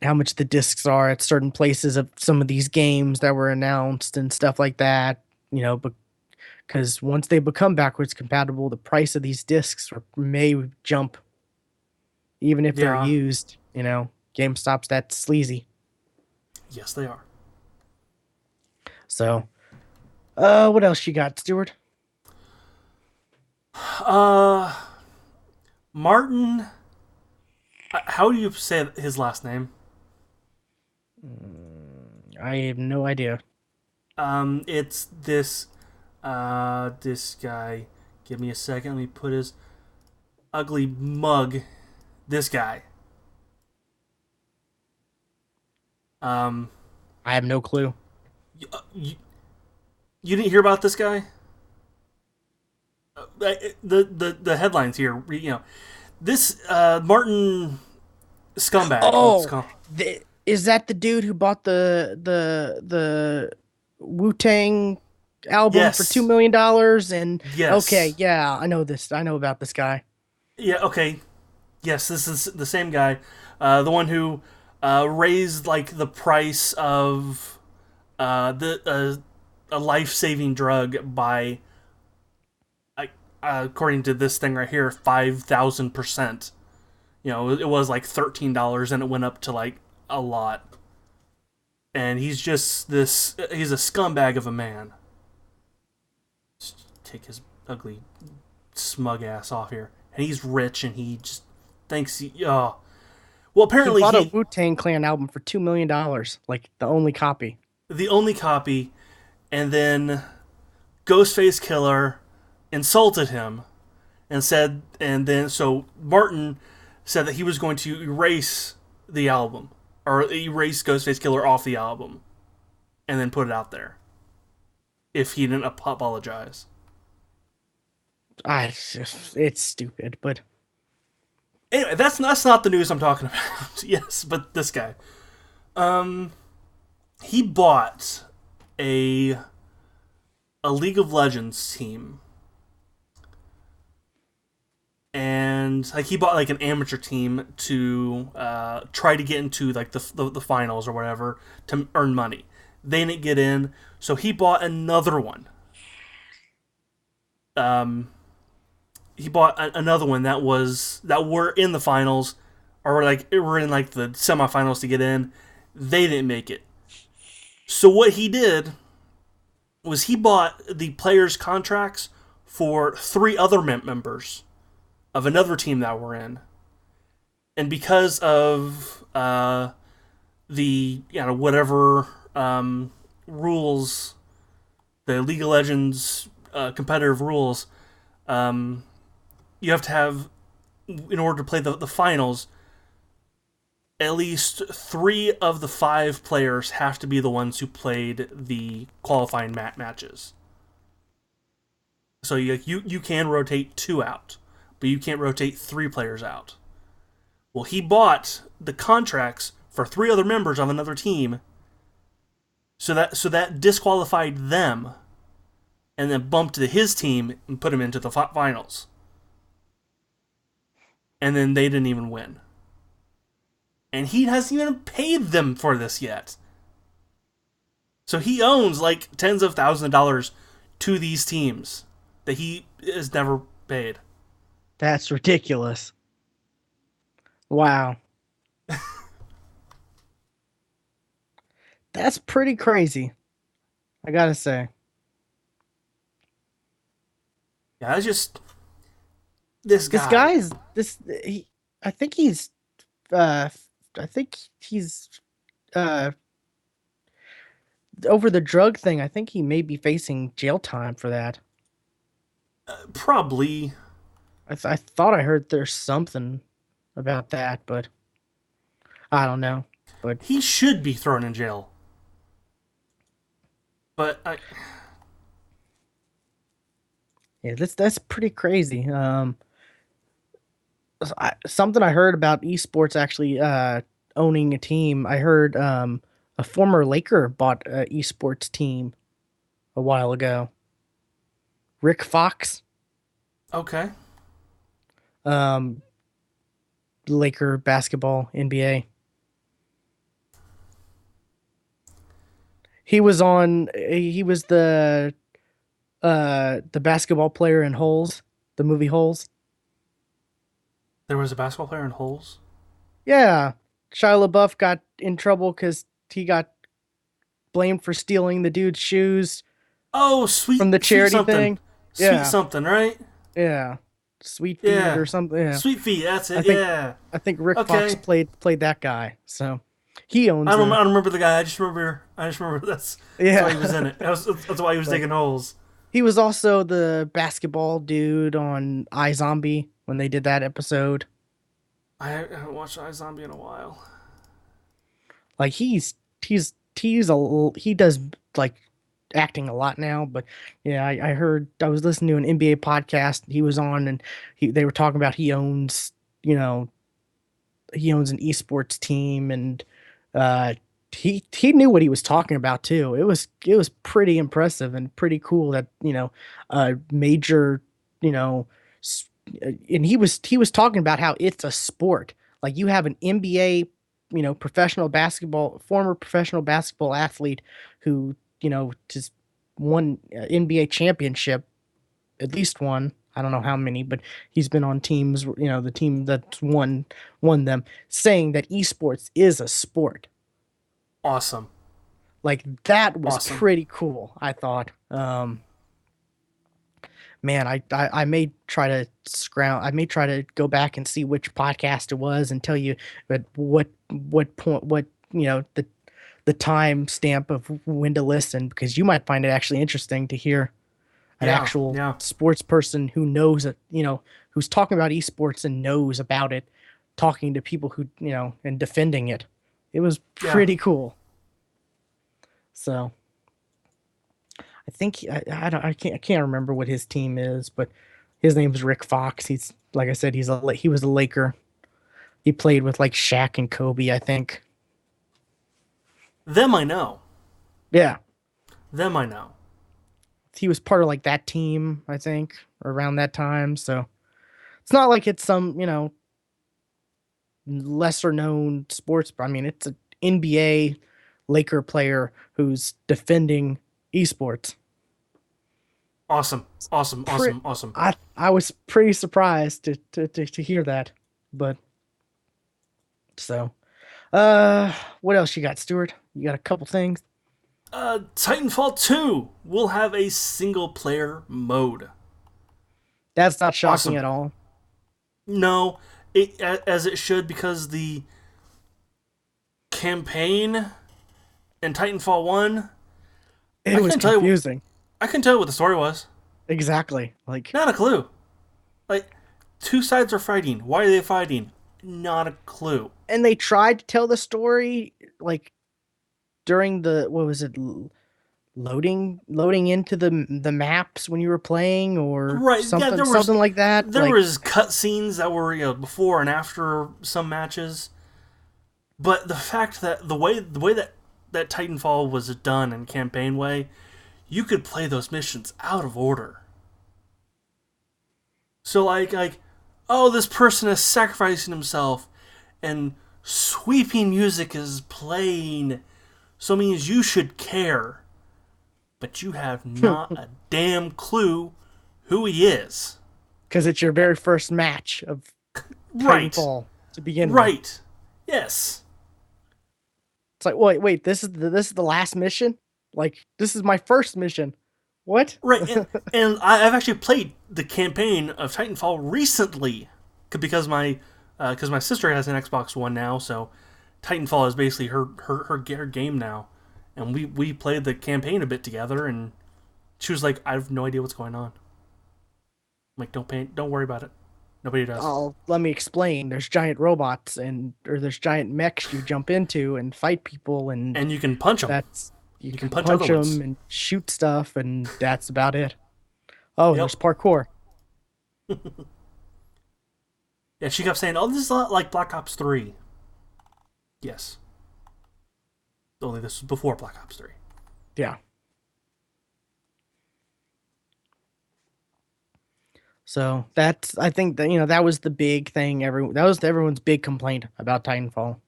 Speaker 2: how much the discs are at certain places of some of these games that were announced and stuff like that. But because once they become backwards compatible, the price of these discs may jump, even if they're
Speaker 1: Yeah.
Speaker 2: used. GameStop's that sleazy.
Speaker 1: Yes, they are.
Speaker 2: So, what else you got, Stuart?
Speaker 1: Uh, Martin. How do you say his last name?
Speaker 2: I have no idea.
Speaker 1: It's this guy. Give me a second. Let me put his ugly mug. This guy. Um,
Speaker 2: I have no clue.
Speaker 1: you, you didn't hear about this guy? The headlines here. This Martin scumbag. Let's
Speaker 2: Oh,
Speaker 1: call.
Speaker 2: is that the dude who bought the Wu Tang album for two
Speaker 1: Yes.
Speaker 2: million dollars? And okay,
Speaker 1: Yes.
Speaker 2: yeah, I know this. I know about this guy.
Speaker 1: Yeah. Okay. Yes, this is the same guy, the one who raised like the price of the a life saving drug by, uh, according to this thing right here, 5,000%. It was like $13 and it went up to like a lot. And he's just this. He's a scumbag of a man. Just take his ugly smug ass off here. And he's rich and he just thinks he. Oh, Well,
Speaker 2: He
Speaker 1: apparently
Speaker 2: bought a Wu-Tang Clan album for $2 million, like the only copy.
Speaker 1: the only copy, and then Ghostface Killer insulted him and said, and then so Martin said that he was going to erase the album or erase Ghostface Killer off the album and then put it out there if he didn't apologize.
Speaker 2: It's stupid, but
Speaker 1: Anyway, that's not the news I'm talking about. Yes, but this guy, he bought a a League of Legends team, and like he bought like an amateur team to try to get into like the finals or whatever to earn money. They didn't get in, so he bought another one. Um, he bought another one that were in the finals or like were in like the semifinals to get in. They didn't make it. So what he did was he bought the players' contracts for three other members of another team that were in, and because of the whatever rules, the League of Legends competitive rules, um, you have to have in order to play the finals. At least three of the five players have to be the ones who played the qualifying matches. So you can rotate two out, but you can't rotate three players out. Well, he bought the contracts for three other members of another team, so that disqualified them, and then bumped to his team and put him into the finals. And then they didn't even win. And he hasn't even paid them for this yet. So he owns like tens of thousands of dollars to these teams that he has never paid.
Speaker 2: that's ridiculous. Wow. That's pretty crazy, I gotta say.
Speaker 1: Yeah, it's just this
Speaker 2: This
Speaker 1: guy.
Speaker 2: guy's this he, I think he's uh I think he's uh over the drug thing. I think he may be facing jail time for that.
Speaker 1: Probably.
Speaker 2: I thought I heard there's something about that, but I don't know. But
Speaker 1: He should be thrown in jail. But
Speaker 2: yeah, that's pretty crazy. Something I heard about esports actually owning a team. I heard a former Laker bought a esports team a while ago. Rick Fox,
Speaker 1: okay.
Speaker 2: um, Laker basketball NBA. He was on. He was the basketball player in Holes, the movie Holes.
Speaker 1: There was a basketball player in holes.
Speaker 2: Yeah, Shia LaBeouf got in trouble because he got blamed for stealing the dude's shoes
Speaker 1: Oh,
Speaker 2: from the
Speaker 1: sweet
Speaker 2: charity
Speaker 1: something.
Speaker 2: thing.
Speaker 1: Sweet
Speaker 2: Yeah,
Speaker 1: something, right?
Speaker 2: yeah, Sweet Feet
Speaker 1: Yeah.
Speaker 2: or something. Yeah,
Speaker 1: Sweet feet, that's
Speaker 2: I
Speaker 1: it,
Speaker 2: think
Speaker 1: yeah.
Speaker 2: I think Rick Fox
Speaker 1: Okay.
Speaker 2: played that guy. So he owns
Speaker 1: I
Speaker 2: a
Speaker 1: don't remember the guy. I just remember that's why he was
Speaker 2: yeah.
Speaker 1: in it. That's why he was
Speaker 2: But
Speaker 1: digging holes.
Speaker 2: he was also the basketball dude on iZombie when they did that episode.
Speaker 1: I haven't watched iZombie in a while.
Speaker 2: Like he does like acting a lot now, but yeah, I heard I was listening to an NBA podcast he was on, and they were talking about you know he owns an esports team, and uh he knew what he was talking about too. It was pretty impressive and pretty cool that a major you know s- and he was talking about how it's a sport. Like you have an NBA, professional basketball former professional basketball athlete who just won NBA championship, at least one. I don't know how many, but he's been on teams, the team that won them, saying that esports is a sport.
Speaker 1: Awesome.
Speaker 2: Like that was
Speaker 1: Awesome.
Speaker 2: pretty cool, I thought. Man, I may try to I may try to go back and see which podcast it was and tell you but what point what the time stamp of when to listen, because you might find it actually interesting to hear an
Speaker 1: Yeah,
Speaker 2: actual
Speaker 1: yeah,
Speaker 2: sports person who knows it, who's talking about esports and knows about it, talking to people who, and defending it. It was
Speaker 1: yeah.
Speaker 2: pretty cool. So I think I can't remember what his team is, but his name's Rick Fox. He's like I said, he was a Laker. He played with like Shaq and Kobe, I think.
Speaker 1: Them I know.
Speaker 2: Yeah,
Speaker 1: Them I know.
Speaker 2: he was part of like that team, I think, around that time. So it's not like it's some lesser known sports. I mean, it's an NBA Laker player who's defending esports.
Speaker 1: Awesome, awesome,
Speaker 2: Pre-
Speaker 1: awesome, awesome.
Speaker 2: I was pretty surprised to hear that, but so what else you got, Stuart? You got a couple things.
Speaker 1: Titanfall 2 will have a single player mode.
Speaker 2: That's not shocking
Speaker 1: Awesome.
Speaker 2: at all.
Speaker 1: No, as it should, because the campaign in Titanfall 1, I
Speaker 2: It was
Speaker 1: couldn't tell you
Speaker 2: confusing.
Speaker 1: I couldn't tell you what the story was.
Speaker 2: Exactly. Like,
Speaker 1: Not a clue. Like, two sides are fighting. Why are they fighting? Not a clue.
Speaker 2: and they tried to tell the story like during the what was it, loading into the maps when you were playing or
Speaker 1: Right, yeah,
Speaker 2: something like that.
Speaker 1: there
Speaker 2: Like,
Speaker 1: was cutscenes that were, before and after some matches. But the fact that the way that Titanfall was done in campaign way, you could play those missions out of order. So oh, this person is sacrificing himself, and sweeping music is playing, so it means you should care, but you have not a damn clue who he is.
Speaker 2: because it's your very first match of
Speaker 1: Right,
Speaker 2: Titanfall to begin with.
Speaker 1: right, yes,
Speaker 2: It's like, wait, this is the last mission? Like, this is my first mission. What?
Speaker 1: right, and I've actually played the campaign of Titanfall recently because my sister has an Xbox One now, so Titanfall is basically her game now, and we played the campaign a bit together, and she was like, "I have no idea what's going on." I'm like, don't worry about it. Nobody does.
Speaker 2: Oh, let me explain. There's giant robots or there's giant mechs you jump into and fight people, and
Speaker 1: And you can punch them.
Speaker 2: that's you
Speaker 1: You can
Speaker 2: can
Speaker 1: punch other
Speaker 2: punch them
Speaker 1: ones.
Speaker 2: and shoot stuff, and that's about it. Oh, and there's
Speaker 1: Yep.
Speaker 2: parkour.
Speaker 1: Yeah, she kept saying, "Oh, this is a lot like Black Ops 3." Yes. Only this was before Black Ops 3.
Speaker 2: Yeah. So that's I think that that was the big thing. That was everyone's big complaint about Titanfall. I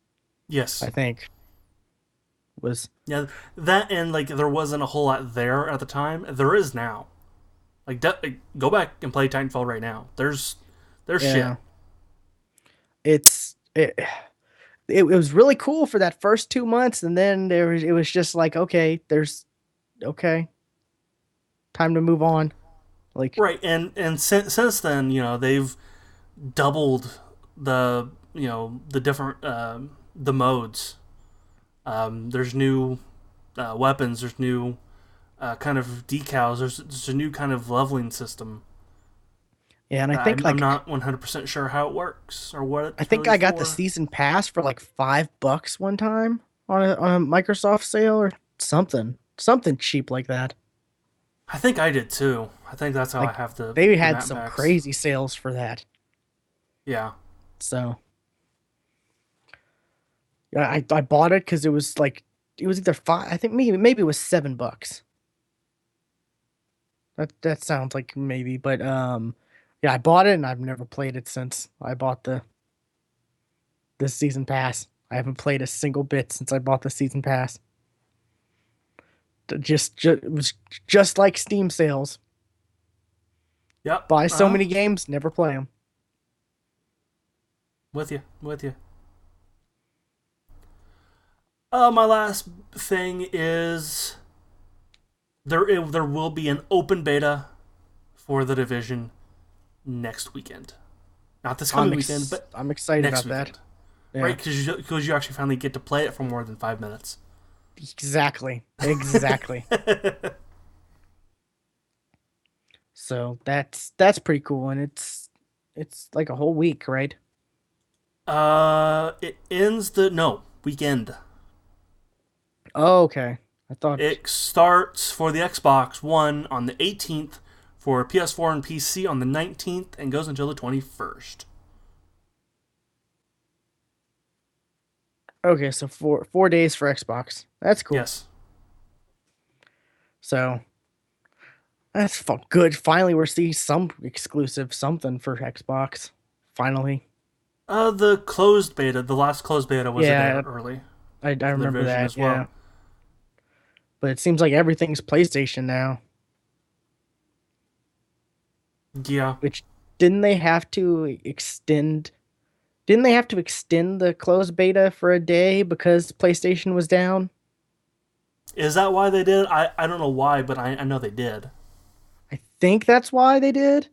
Speaker 1: Yes.
Speaker 2: think was
Speaker 1: Yeah, that, and there wasn't a whole lot there at the time. There is now. Go back and play Titanfall right now. There's shit.
Speaker 2: yeah. It's it was really cool for that first 2 months, and then it was just like, okay, there's okay, time to move on. Like,
Speaker 1: Right, and since then, they've doubled the different the modes. There's new weapons. There's new kind of decals. There's a new kind of leveling system.
Speaker 2: yeah, and
Speaker 1: I'm not 100% sure how it works or what
Speaker 2: I
Speaker 1: it's
Speaker 2: think
Speaker 1: really
Speaker 2: I got the
Speaker 1: for.
Speaker 2: season pass for like $5 one time on a Microsoft sale or something cheap like that.
Speaker 1: I think I did too. I think that's how I
Speaker 2: Like,
Speaker 1: have
Speaker 2: they
Speaker 1: the
Speaker 2: had
Speaker 1: map
Speaker 2: some
Speaker 1: packs.
Speaker 2: crazy sales for that.
Speaker 1: Yeah.
Speaker 2: So yeah, I bought it because it was either five. I think maybe it was $7. That sounds like maybe, but yeah, I bought it and I've never played it since I bought this season pass. I haven't played a single bit since I bought the season pass. It was just like Steam sales.
Speaker 1: Yep.
Speaker 2: Buy so many games, never play them.
Speaker 1: With you. With you. My last thing is there will be an open beta for The Division next weekend. Not this coming weekend, but
Speaker 2: I'm excited
Speaker 1: next
Speaker 2: about that.
Speaker 1: weekend.
Speaker 2: Yeah,
Speaker 1: Right? Because you actually finally get to play it for more than 5 minutes.
Speaker 2: exactly, exactly. So that's pretty cool, and it's like a whole week, right?
Speaker 1: It ends the no weekend.
Speaker 2: Oh, okay. I thought
Speaker 1: It starts for the Xbox One on the 18th, for PS4 and PC on the 19th, and goes until the 21st.
Speaker 2: okay, so 4 days for Xbox. That's cool.
Speaker 1: Yes.
Speaker 2: So that's good. Finally, we're seeing some exclusive something for Xbox. Finally,
Speaker 1: The closed beta, the last closed beta was a day
Speaker 2: yeah,
Speaker 1: early
Speaker 2: I
Speaker 1: for the
Speaker 2: remember
Speaker 1: Division
Speaker 2: that.
Speaker 1: as
Speaker 2: Yeah,
Speaker 1: well.
Speaker 2: but it seems like everything's PlayStation now.
Speaker 1: Yeah.
Speaker 2: Which didn't they have to extend? Didn't they have to extend the closed beta for a day because PlayStation was down?
Speaker 1: Is that why they did? I don't know why, but I know they did.
Speaker 2: I think that's why they did.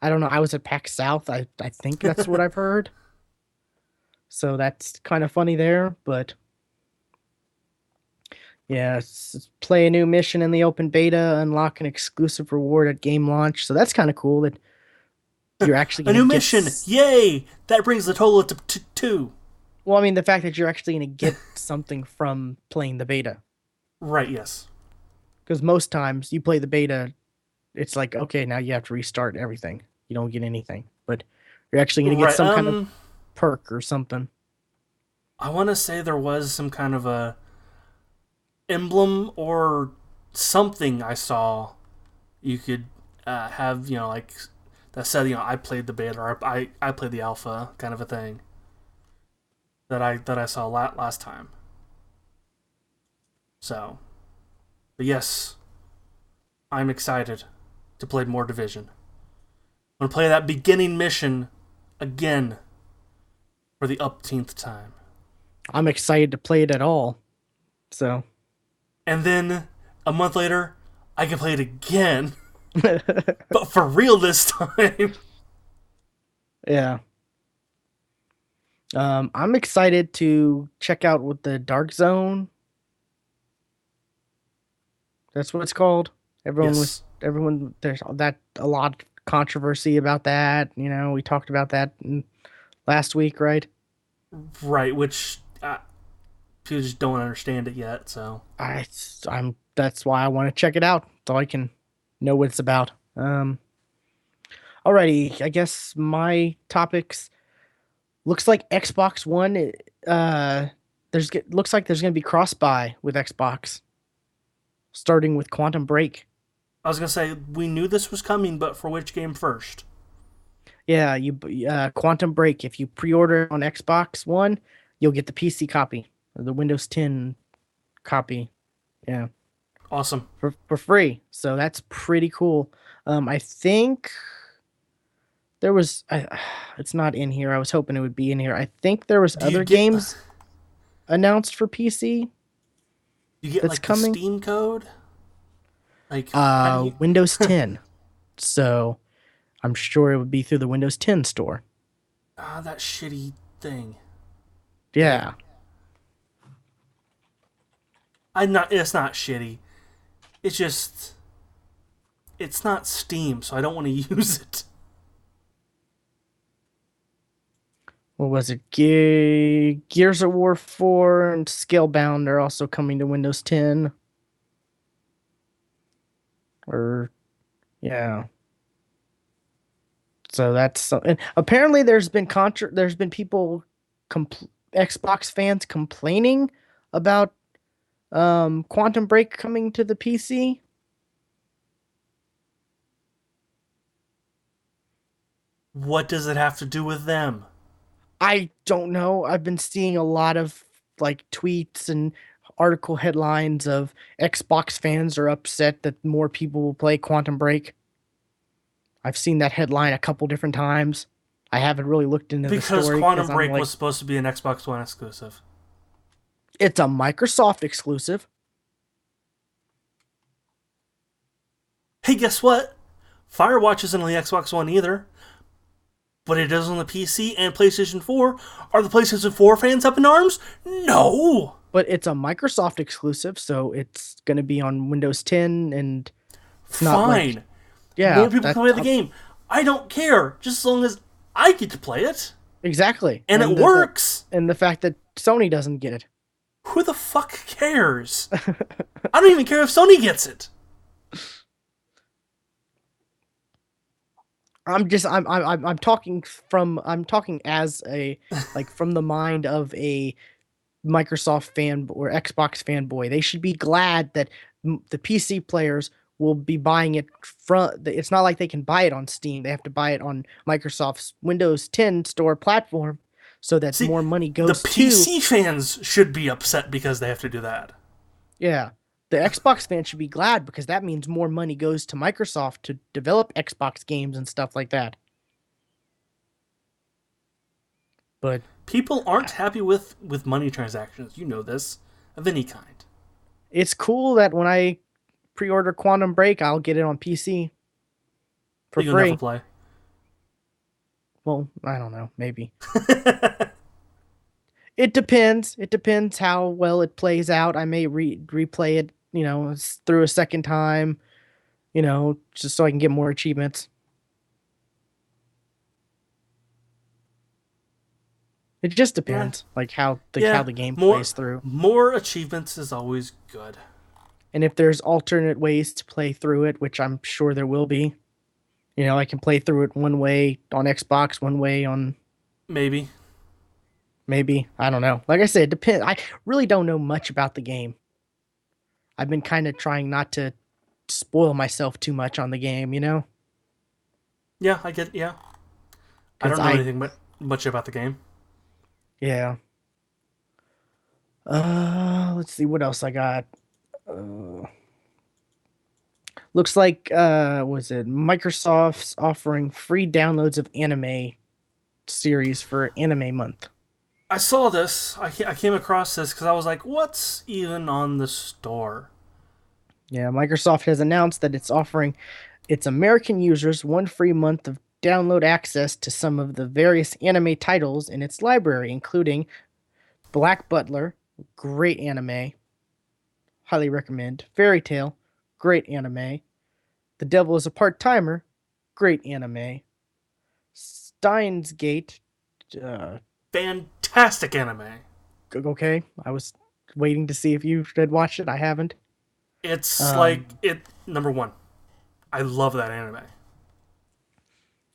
Speaker 2: I don't know. I was at PAX South. I think that's what I've heard. So that's kind of funny there, but yeah, play a new mission in the open beta, unlock an exclusive reward at game launch. So that's kind of cool that you're actually
Speaker 1: A
Speaker 2: going to
Speaker 1: new
Speaker 2: get.
Speaker 1: mission! Yay! That brings the total to two.
Speaker 2: Well, I mean, the fact that you're actually going to get something from playing the beta.
Speaker 1: Right, yes.
Speaker 2: Because most times you play the beta, it's like, okay, now you have to restart everything. You don't get anything. But you're actually going to get
Speaker 1: Right,
Speaker 2: some kind of perk or something.
Speaker 1: I want to say there was some kind of a emblem or something I saw you could have, like that said, I played the beta or I played the alpha kind of a thing that I saw last time. So, but yes, I'm excited to play more Division. I'm gonna play that beginning mission again for the upteenth time,
Speaker 2: I'm excited to play it at all. So,
Speaker 1: and then a month later, I can play it again, but for real this time.
Speaker 2: yeah. I'm excited to check out what the Dark Zone. That's what it's called.
Speaker 1: Yes,
Speaker 2: There's that a lot of controversy about that. We talked about that last week, right?
Speaker 1: right. Which people just don't understand it yet. So
Speaker 2: I I'm That's why I want to check it out so I can know what it's about. Alrighty, I guess my topics looks like Xbox One. Uh, looks like there's gonna be cross buy with Xbox, starting with Quantum Break.
Speaker 1: I was gonna say we knew this was coming, but for which game first?
Speaker 2: Yeah, Quantum Break. If you pre-order on Xbox One, you'll get the PC copy, or the Windows 10 copy. Yeah,
Speaker 1: Awesome.
Speaker 2: for free. So that's pretty cool. I think there was. It's not in here. I was hoping it would be in here. I think there was
Speaker 1: Do you
Speaker 2: other
Speaker 1: get
Speaker 2: games announced for PC that's
Speaker 1: like the
Speaker 2: coming.
Speaker 1: Steam code? Like how do you?
Speaker 2: Windows 10. So I'm sure it would be through the Windows 10 store.
Speaker 1: That shitty thing.
Speaker 2: Yeah.
Speaker 1: Damn. I'm not. It's not shitty. It's just. It's not Steam, so I don't want to use it.
Speaker 2: What was it? Gears of War 4 and Scalebound are also coming to Windows 10. Or yeah. So and apparently there's been people Xbox fans complaining about Quantum Break coming to the PC.
Speaker 1: What does it have to do with them?
Speaker 2: I don't know. I've been seeing a lot of like tweets and article headlines of Xbox fans are upset that more people will play Quantum Break. I've seen that headline a couple different times. I haven't really looked into the
Speaker 1: Because
Speaker 2: story
Speaker 1: Quantum
Speaker 2: because I'm
Speaker 1: Break
Speaker 2: like,
Speaker 1: was supposed to be an Xbox One exclusive.
Speaker 2: it's a Microsoft exclusive.
Speaker 1: Hey, guess what? Firewatch isn't on the Xbox One either, but it is on the PC and PlayStation 4. Are the PlayStation 4 fans up in arms? No!
Speaker 2: But it's a Microsoft exclusive, so it's going to be on Windows 10, and it's not like,
Speaker 1: Fine.
Speaker 2: yeah,
Speaker 1: More people
Speaker 2: that
Speaker 1: can play the game. I don't care, just as long as I get to play it.
Speaker 2: exactly.
Speaker 1: And it works.
Speaker 2: And the fact that Sony doesn't get it.
Speaker 1: Who the fuck cares? I don't even care if Sony gets it.
Speaker 2: I'm talking as a, like, from the mind of a Microsoft fan or Xbox fanboy. They should be glad that the PC players will be buying it from. It's not like they can buy it on Steam. They have to buy it on Microsoft's Windows 10 store platform, so that
Speaker 1: See,
Speaker 2: more money
Speaker 1: the
Speaker 2: goes to.
Speaker 1: PC fans should be upset because they have to do that.
Speaker 2: Yeah. The Xbox fans should be glad because that means more money goes to Microsoft to develop Xbox games and stuff like that. But
Speaker 1: People aren't happy with money transactions. You know this, of any kind.
Speaker 2: it's cool that when I pre-order Quantum Break, I'll get it on PC for
Speaker 1: But you'll never
Speaker 2: free.
Speaker 1: play.
Speaker 2: Well, I don't know, maybe. It depends. It depends how well it plays out. I may replay it, through a second time, just so I can get more achievements. It just
Speaker 1: Yeah,
Speaker 2: depends, like how
Speaker 1: yeah.
Speaker 2: the game
Speaker 1: More
Speaker 2: plays through.
Speaker 1: more achievements is always good.
Speaker 2: And if there's alternate ways to play through it, which I'm sure there will be, I can play through it one way on Xbox, one way on,
Speaker 1: Maybe.
Speaker 2: maybe, I don't know. Like I said, it depends. I really don't know much about the game. I've been kind of trying not to spoil myself too much on the game,
Speaker 1: Yeah, I get. Yeah, I
Speaker 2: because
Speaker 1: don't know anything much about the game.
Speaker 2: yeah. Let's see what else I got. Uh, looks like was it Microsoft's offering free downloads of anime series for Anime Month.
Speaker 1: I saw this. I came across this because I was like, "What's even on the store?"
Speaker 2: Yeah, Microsoft has announced that it's offering its American users one free month of download access to some of the various anime titles in its library, including Black Butler, great anime, highly recommend. Fairy Tail, great anime. The Devil is a Part Timer, great anime. Steins Gate, uh,
Speaker 1: Fantastic anime.
Speaker 2: okay. I was waiting to see if you had watched it. I haven't.
Speaker 1: It's like
Speaker 2: Um,
Speaker 1: it number one. I love that anime.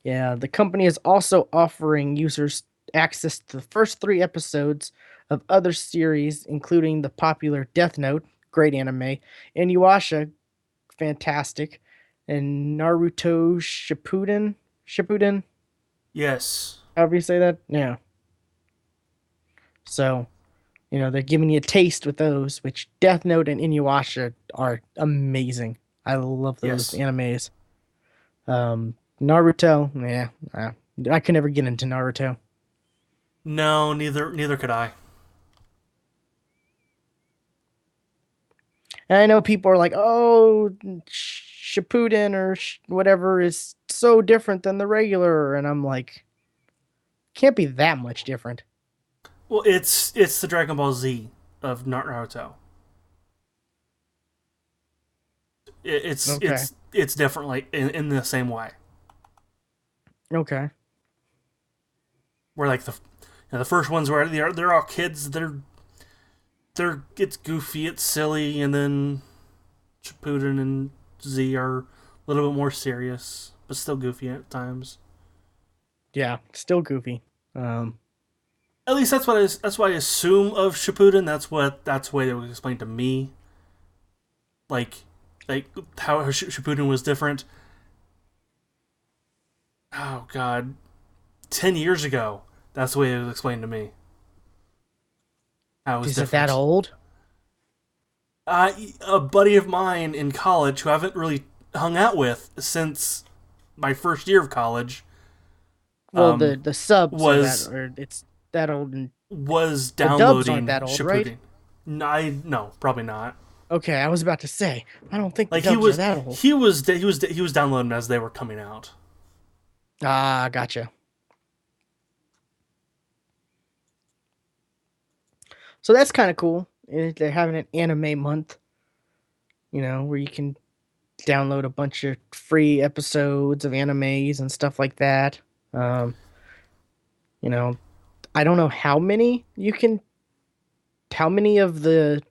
Speaker 2: yeah, the company is also offering users access to the first three episodes of other series, including the popular Death Note, great anime, Inuyasha, fantastic, and Naruto Shippuden,
Speaker 1: Yes.
Speaker 2: however you say that. Yeah. So, they're giving you a taste with those, which Death Note and Inuyasha are amazing. I love those
Speaker 1: Yes.
Speaker 2: animes. Naruto, yeah, I could never get into Naruto.
Speaker 1: No, neither could I.
Speaker 2: And I know people are like, "Oh, Shippuden or whatever is so different than the regular," and I'm like, can't be that much different.
Speaker 1: Well, it's the Dragon Ball Z of Naruto. It's
Speaker 2: Okay,
Speaker 1: it's it's differently in the same way.
Speaker 2: okay,
Speaker 1: Where like the first ones where they're all kids. They're it's goofy, it's silly, and then Shippuden and Z are a little bit more serious, but still goofy at times.
Speaker 2: yeah, still goofy. Um,
Speaker 1: At least that's what I assume of Shippuden. That's the way it was explained to me. Like like how Shippuden was different. Oh God, 10 years ago, that's the way it was explained to me. How it was
Speaker 2: is it that
Speaker 1: different.
Speaker 2: old?
Speaker 1: A buddy of mine in college who I haven't really hung out with since my first year of college
Speaker 2: Well,
Speaker 1: um,
Speaker 2: the subs are that,
Speaker 1: was
Speaker 2: or it's that old, and
Speaker 1: was
Speaker 2: the dubs aren't
Speaker 1: downloading
Speaker 2: that old, right?
Speaker 1: Shippuden. No, probably not.
Speaker 2: Okay, I was about to say, I don't think the
Speaker 1: Like he
Speaker 2: dubs are
Speaker 1: was
Speaker 2: that old.
Speaker 1: he was he was downloading as they were coming out.
Speaker 2: Ah, gotcha. So that's kind of cool. They're having an anime month, where you can download a bunch of free episodes of animes and stuff like that. Um, you know, I don't know how many of the,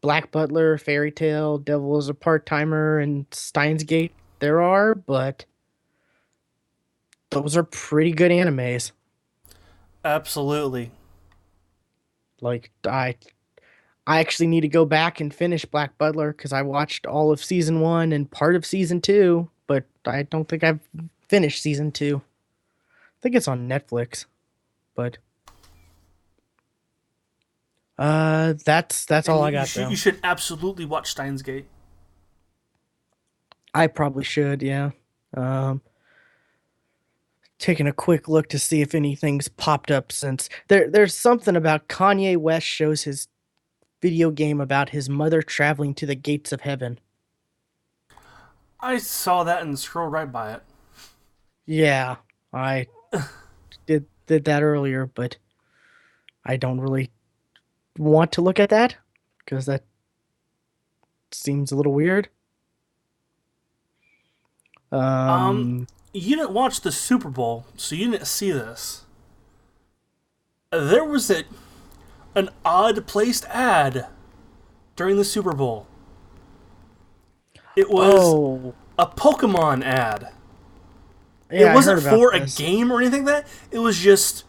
Speaker 2: Black Butler, Fairy Tale, Devil is a Part Timer, and Steins Gate there are, but those are pretty good animes.
Speaker 1: Absolutely.
Speaker 2: Like I actually need to go back and finish Black Butler because I watched all of season one and part of season two, but I don't think I've finished season two. I think it's on Netflix, but that's
Speaker 1: And
Speaker 2: all I got
Speaker 1: you
Speaker 2: though.
Speaker 1: should absolutely watch Steins Gate.
Speaker 2: I probably should, yeah. Um, Taking a quick look to see if anything's popped up since there's something about Kanye West shows his video game about his mother traveling to the gates of heaven.
Speaker 1: I saw that and scrolled right by it.
Speaker 2: Yeah, I did that earlier, but I don't really want to look at that because that seems a little weird.
Speaker 1: Um,
Speaker 2: Um,
Speaker 1: you didn't watch the Super Bowl, so you didn't see this. There was an odd placed ad during the Super Bowl. It was
Speaker 2: oh,
Speaker 1: a Pokemon ad. It
Speaker 2: yeah, I heard
Speaker 1: wasn't
Speaker 2: about
Speaker 1: for a
Speaker 2: this.
Speaker 1: game or anything like that. It was just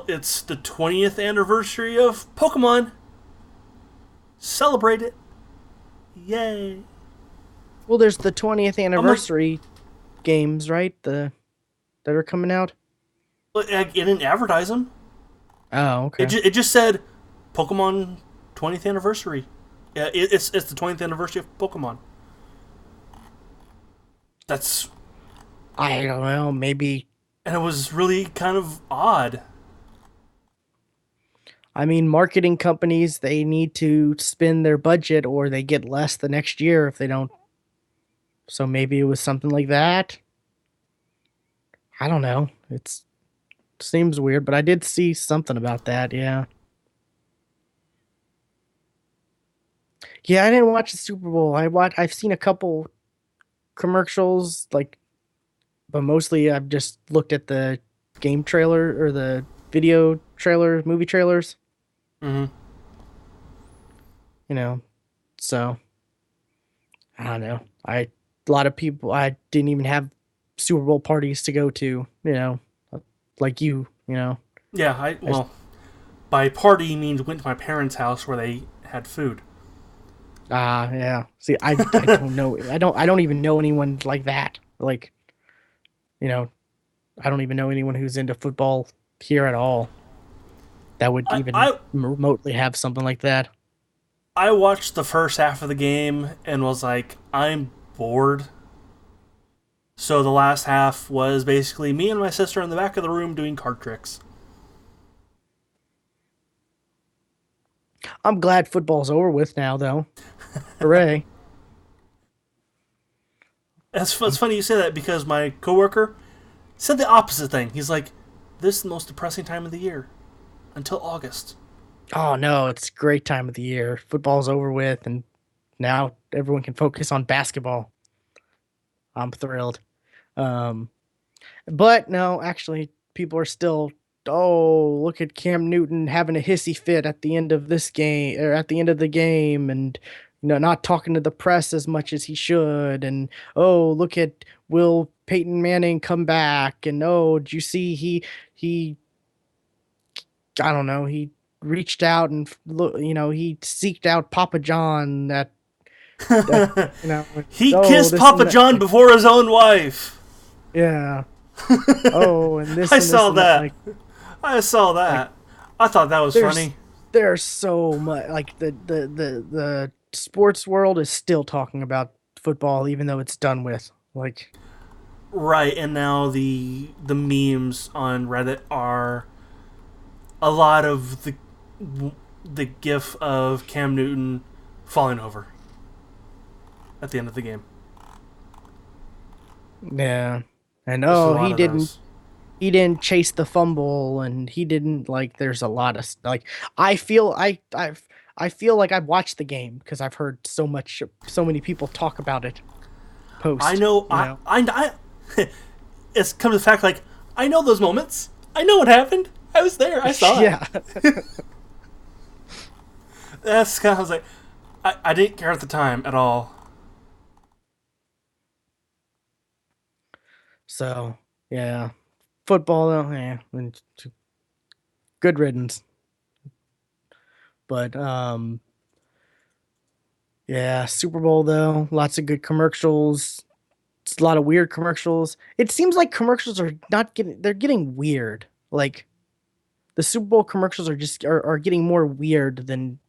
Speaker 1: it's the 20th anniversary of Pokemon. Celebrate it. Yay.
Speaker 2: Well, there's the 20th
Speaker 1: I'm like,
Speaker 2: anniversary games, right? The that are coming out.
Speaker 1: it didn't advertise them.
Speaker 2: Oh, okay.
Speaker 1: It just said Pokemon 20th anniversary. Yeah, it's the 20th anniversary of Pokemon. That's
Speaker 2: I don't know. Maybe.
Speaker 1: and it was really kind of odd.
Speaker 2: I mean, marketing companies, they need to spend their budget or they get less the next year if they don't. So maybe it was something like that. I don't know. It seems weird, but I did see something about that. Yeah. Yeah, I didn't watch the Super Bowl. I've seen a couple commercials like, but mostly I've just looked at the game trailer or the video trailer, movie trailers,
Speaker 1: Hmm.
Speaker 2: you know. So, I don't know. A lot of people I didn't even have Super Bowl parties to go to, like you.
Speaker 1: Yeah,
Speaker 2: I just,
Speaker 1: by party means went to my parents' house where they had food.
Speaker 2: yeah. See, I don't know. I don't even know anyone like that. Like, you know, I don't even know anyone who's into football here at all that would
Speaker 1: I,
Speaker 2: even
Speaker 1: I
Speaker 2: remotely have something like that.
Speaker 1: I watched the first half of the game and was like, I'm bored. So the last half was basically me and my sister in the back of the room doing card tricks.
Speaker 2: I'm glad football's over with now, though. Hooray!
Speaker 1: It's funny you say that because my coworker said the opposite thing. He's like, "This is the most depressing time of the year until August."
Speaker 2: Oh no, it's a great time of the year. Football's over with, and now everyone can focus on basketball. I'm thrilled. Um, but no, actually, people are still. Oh, look at Cam Newton having a hissy fit at the end of this game, or at the end of the game, and not talking to the press as much as he should. And oh, look at Will Peyton Manning come back, and oh, did you see he I don't know, he reached out and he seeked out Papa John that
Speaker 1: He
Speaker 2: oh,
Speaker 1: kissed
Speaker 2: this
Speaker 1: Papa
Speaker 2: and that,
Speaker 1: John
Speaker 2: like,
Speaker 1: before his own wife.
Speaker 2: yeah, oh, and this
Speaker 1: I
Speaker 2: and this
Speaker 1: saw
Speaker 2: and that,
Speaker 1: that. I saw
Speaker 2: like
Speaker 1: that. I thought that was
Speaker 2: there's
Speaker 1: funny.
Speaker 2: there's so much, like the sports world is still talking about football even though it's done with, like,
Speaker 1: Right, and now the memes on Reddit are a lot of the gif of Cam Newton falling over at the end of the game.
Speaker 2: Yeah. And
Speaker 1: There's a
Speaker 2: oh,
Speaker 1: lot of those.
Speaker 2: he didn't chase the fumble, and he didn't like there's a lot of like I feel I feel like I've watched the game because I've heard so many people talk about it
Speaker 1: I
Speaker 2: post,
Speaker 1: know.
Speaker 2: you know.
Speaker 1: It's come to the fact like I know those moments. I know what happened. I was there. I saw it.
Speaker 2: Yeah.
Speaker 1: That's kind of I was like I didn't care at the time at all.
Speaker 2: So, yeah. Football though, good riddance. But yeah, Super Bowl though, lots of good commercials. It's a lot of weird commercials. It seems like commercials are not getting they're getting weird. Like the Super Bowl commercials are getting more weird than,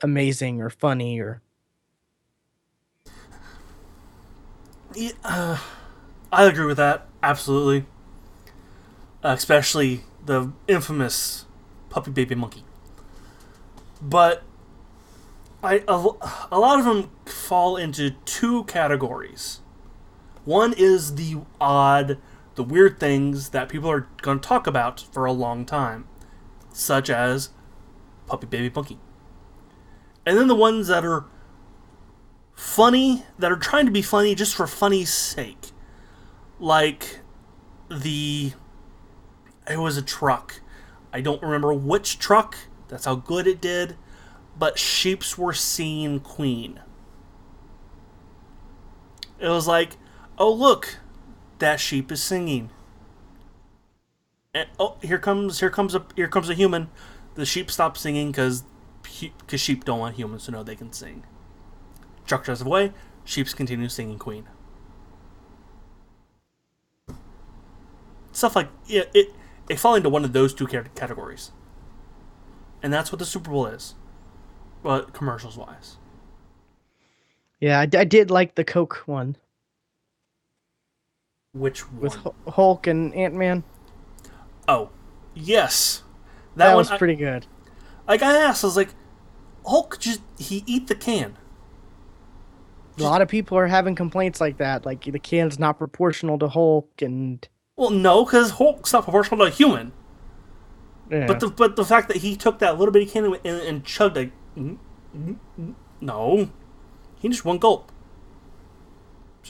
Speaker 2: amazing or funny or
Speaker 1: Yeah, I agree with that absolutely. Especially the infamous puppy baby monkey. But a lot of them fall into two categories. One is the odd, the weird things that people are going to talk about for a long time, such as puppy baby monkey. And then the ones that are funny, that are trying to be funny just for funny's sake. Like the it was a truck. I don't remember which truck. That's how good it did. But sheeps were singing Queen. It was like, oh look, that sheep is singing. And oh, here comes a human. The sheep stopped singing because sheep don't want humans to know they can sing. Truck drives away. Sheeps continue singing Queen. Stuff like it fall into one of those two categories, and that's what the Super Bowl is. But commercials wise,
Speaker 2: yeah, I did like the Coke one
Speaker 1: which
Speaker 2: with
Speaker 1: one?
Speaker 2: Hulk and Ant-Man.
Speaker 1: Oh, yes, that
Speaker 2: That
Speaker 1: one.
Speaker 2: was pretty good.
Speaker 1: I asked, I was like, Hulk just he eat the can.
Speaker 2: A
Speaker 1: Just
Speaker 2: lot of people are having complaints like that, like the can's not proportional to Hulk, and
Speaker 1: well, no, because Hulk's not proportional to a human.
Speaker 2: yeah.
Speaker 1: But the fact that he took that little bitty can and chugged it, no, he just one gulp.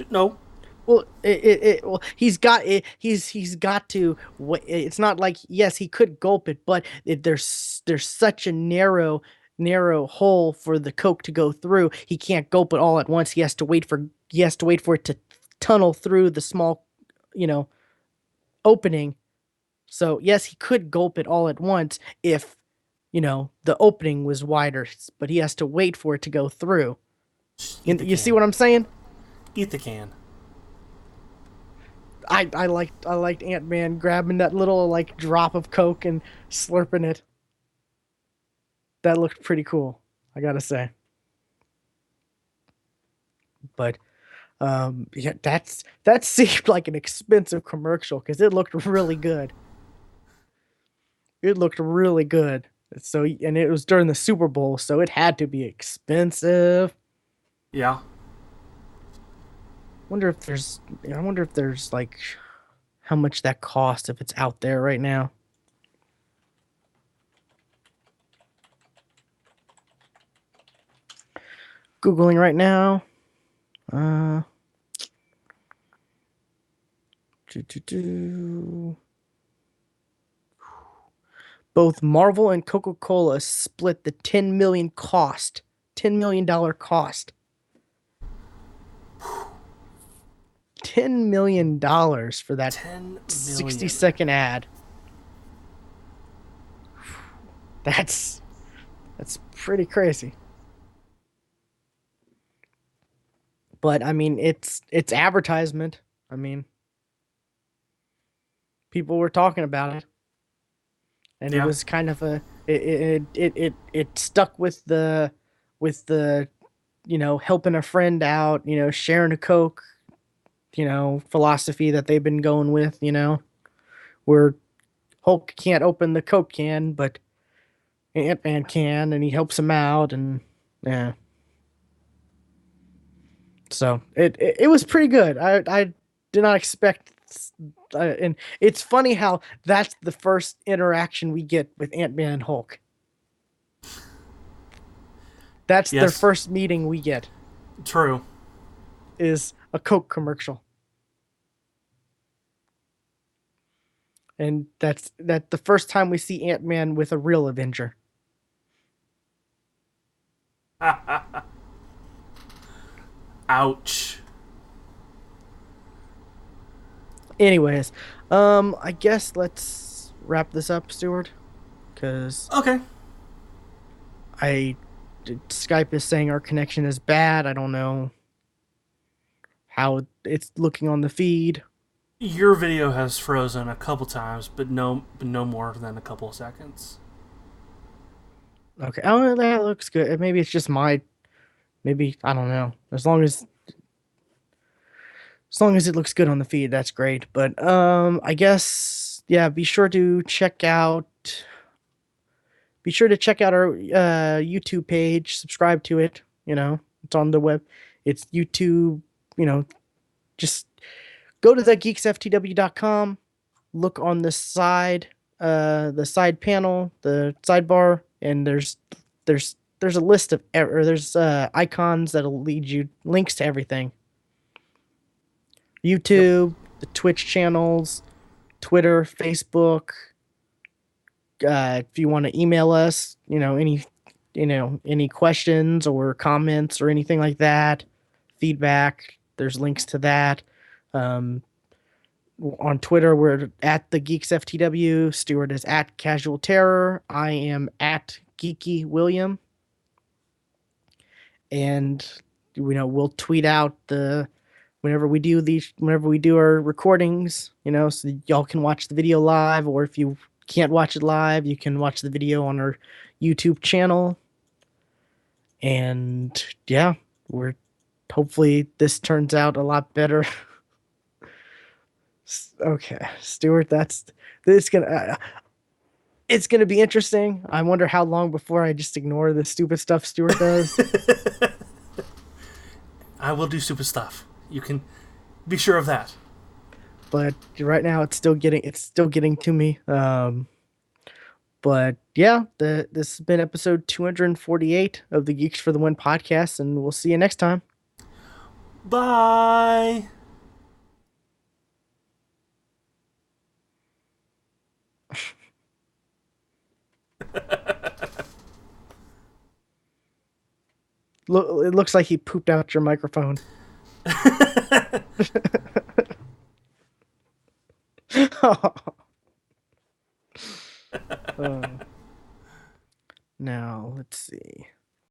Speaker 1: No,
Speaker 2: Well, well, he's got it. He's got to. It's not like yes, he could gulp it, but there's such a narrow hole for the Coke to go through. He can't gulp it all at once. He has to wait for it to tunnel through the small, you know, opening. So yes, he could gulp it all at once if the opening was wider, but he has to wait for it to go through.
Speaker 1: just eat the
Speaker 2: You see
Speaker 1: can.
Speaker 2: what I'm saying?
Speaker 1: Eat the can.
Speaker 2: I liked Ant Man grabbing that little like drop of Coke and slurping it. That looked pretty cool, I gotta say. But yeah, that seemed like an expensive commercial because it looked really good. It looked really good. So and it was during the Super Bowl, so it had to be expensive.
Speaker 1: Yeah.
Speaker 2: I wonder if there's like how much that cost if it's out there right now. Googling right now. Uh, doo, doo. Both Marvel and Coca-Cola split the $10 million cost. $10 million for that 60
Speaker 1: 10 million.
Speaker 2: second ad. That's that's pretty crazy. But I mean, it's advertisement. I mean, people were talking about it, and it
Speaker 1: Yeah.
Speaker 2: was kind of it stuck with the helping a friend out, sharing a Coke, philosophy that they've been going with, where Hulk can't open the Coke can, but Ant-Man can, and he helps him out, and yeah. So it was pretty good. I did not expect, and it's funny how that's the first interaction we get with Ant-Man and Hulk. That's their
Speaker 1: Yes,
Speaker 2: first meeting we get,
Speaker 1: true.
Speaker 2: is a Coke commercial. And that's the first time we see Ant-Man with a real Avenger.
Speaker 1: Ouch.
Speaker 2: Anyways, I guess let's wrap this up, Stuart, because
Speaker 1: Okay.
Speaker 2: I Skype is saying our connection is bad. I don't know how it's looking on the feed.
Speaker 1: Your video has frozen a couple times, but no more than a couple of seconds.
Speaker 2: Okay. Oh, that looks good. Maybe it's just my. Maybe I don't know. As long as it looks good on the feed, that's great. But I guess yeah. Be sure to check out our YouTube page. Subscribe to it. It's on the web. It's YouTube. You know, just go to thegeeksftw.com. Look on the side panel, the sidebar, and there's a list of or there's icons that'll lead you links to everything.
Speaker 1: Yep.
Speaker 2: YouTube, the Twitch channels, Twitter, Facebook. If you want to email us, any questions or comments or anything like that, feedback. There's links to that. Um, on Twitter, we're at the Geeks FTW. Stuart is at Casual Terror. I am at Geeky William, and we'll tweet out the whenever we do our recordings. So y'all can watch the video live, or if you can't watch it live, you can watch the video on our YouTube channel. And yeah, we're hopefully this turns out a lot better. Okay, Stuart, this gonna it's gonna be interesting. I wonder how long before I just ignore the stupid stuff Stuart does.
Speaker 1: I will do stupid stuff. You can be sure of that.
Speaker 2: But right now it's still getting to me. But yeah, this has been episode 248 of the Geeks for the Win podcast, and we'll see you next time.
Speaker 1: Bye.
Speaker 2: It looks like he pooped out your microphone. Uh, now let's see.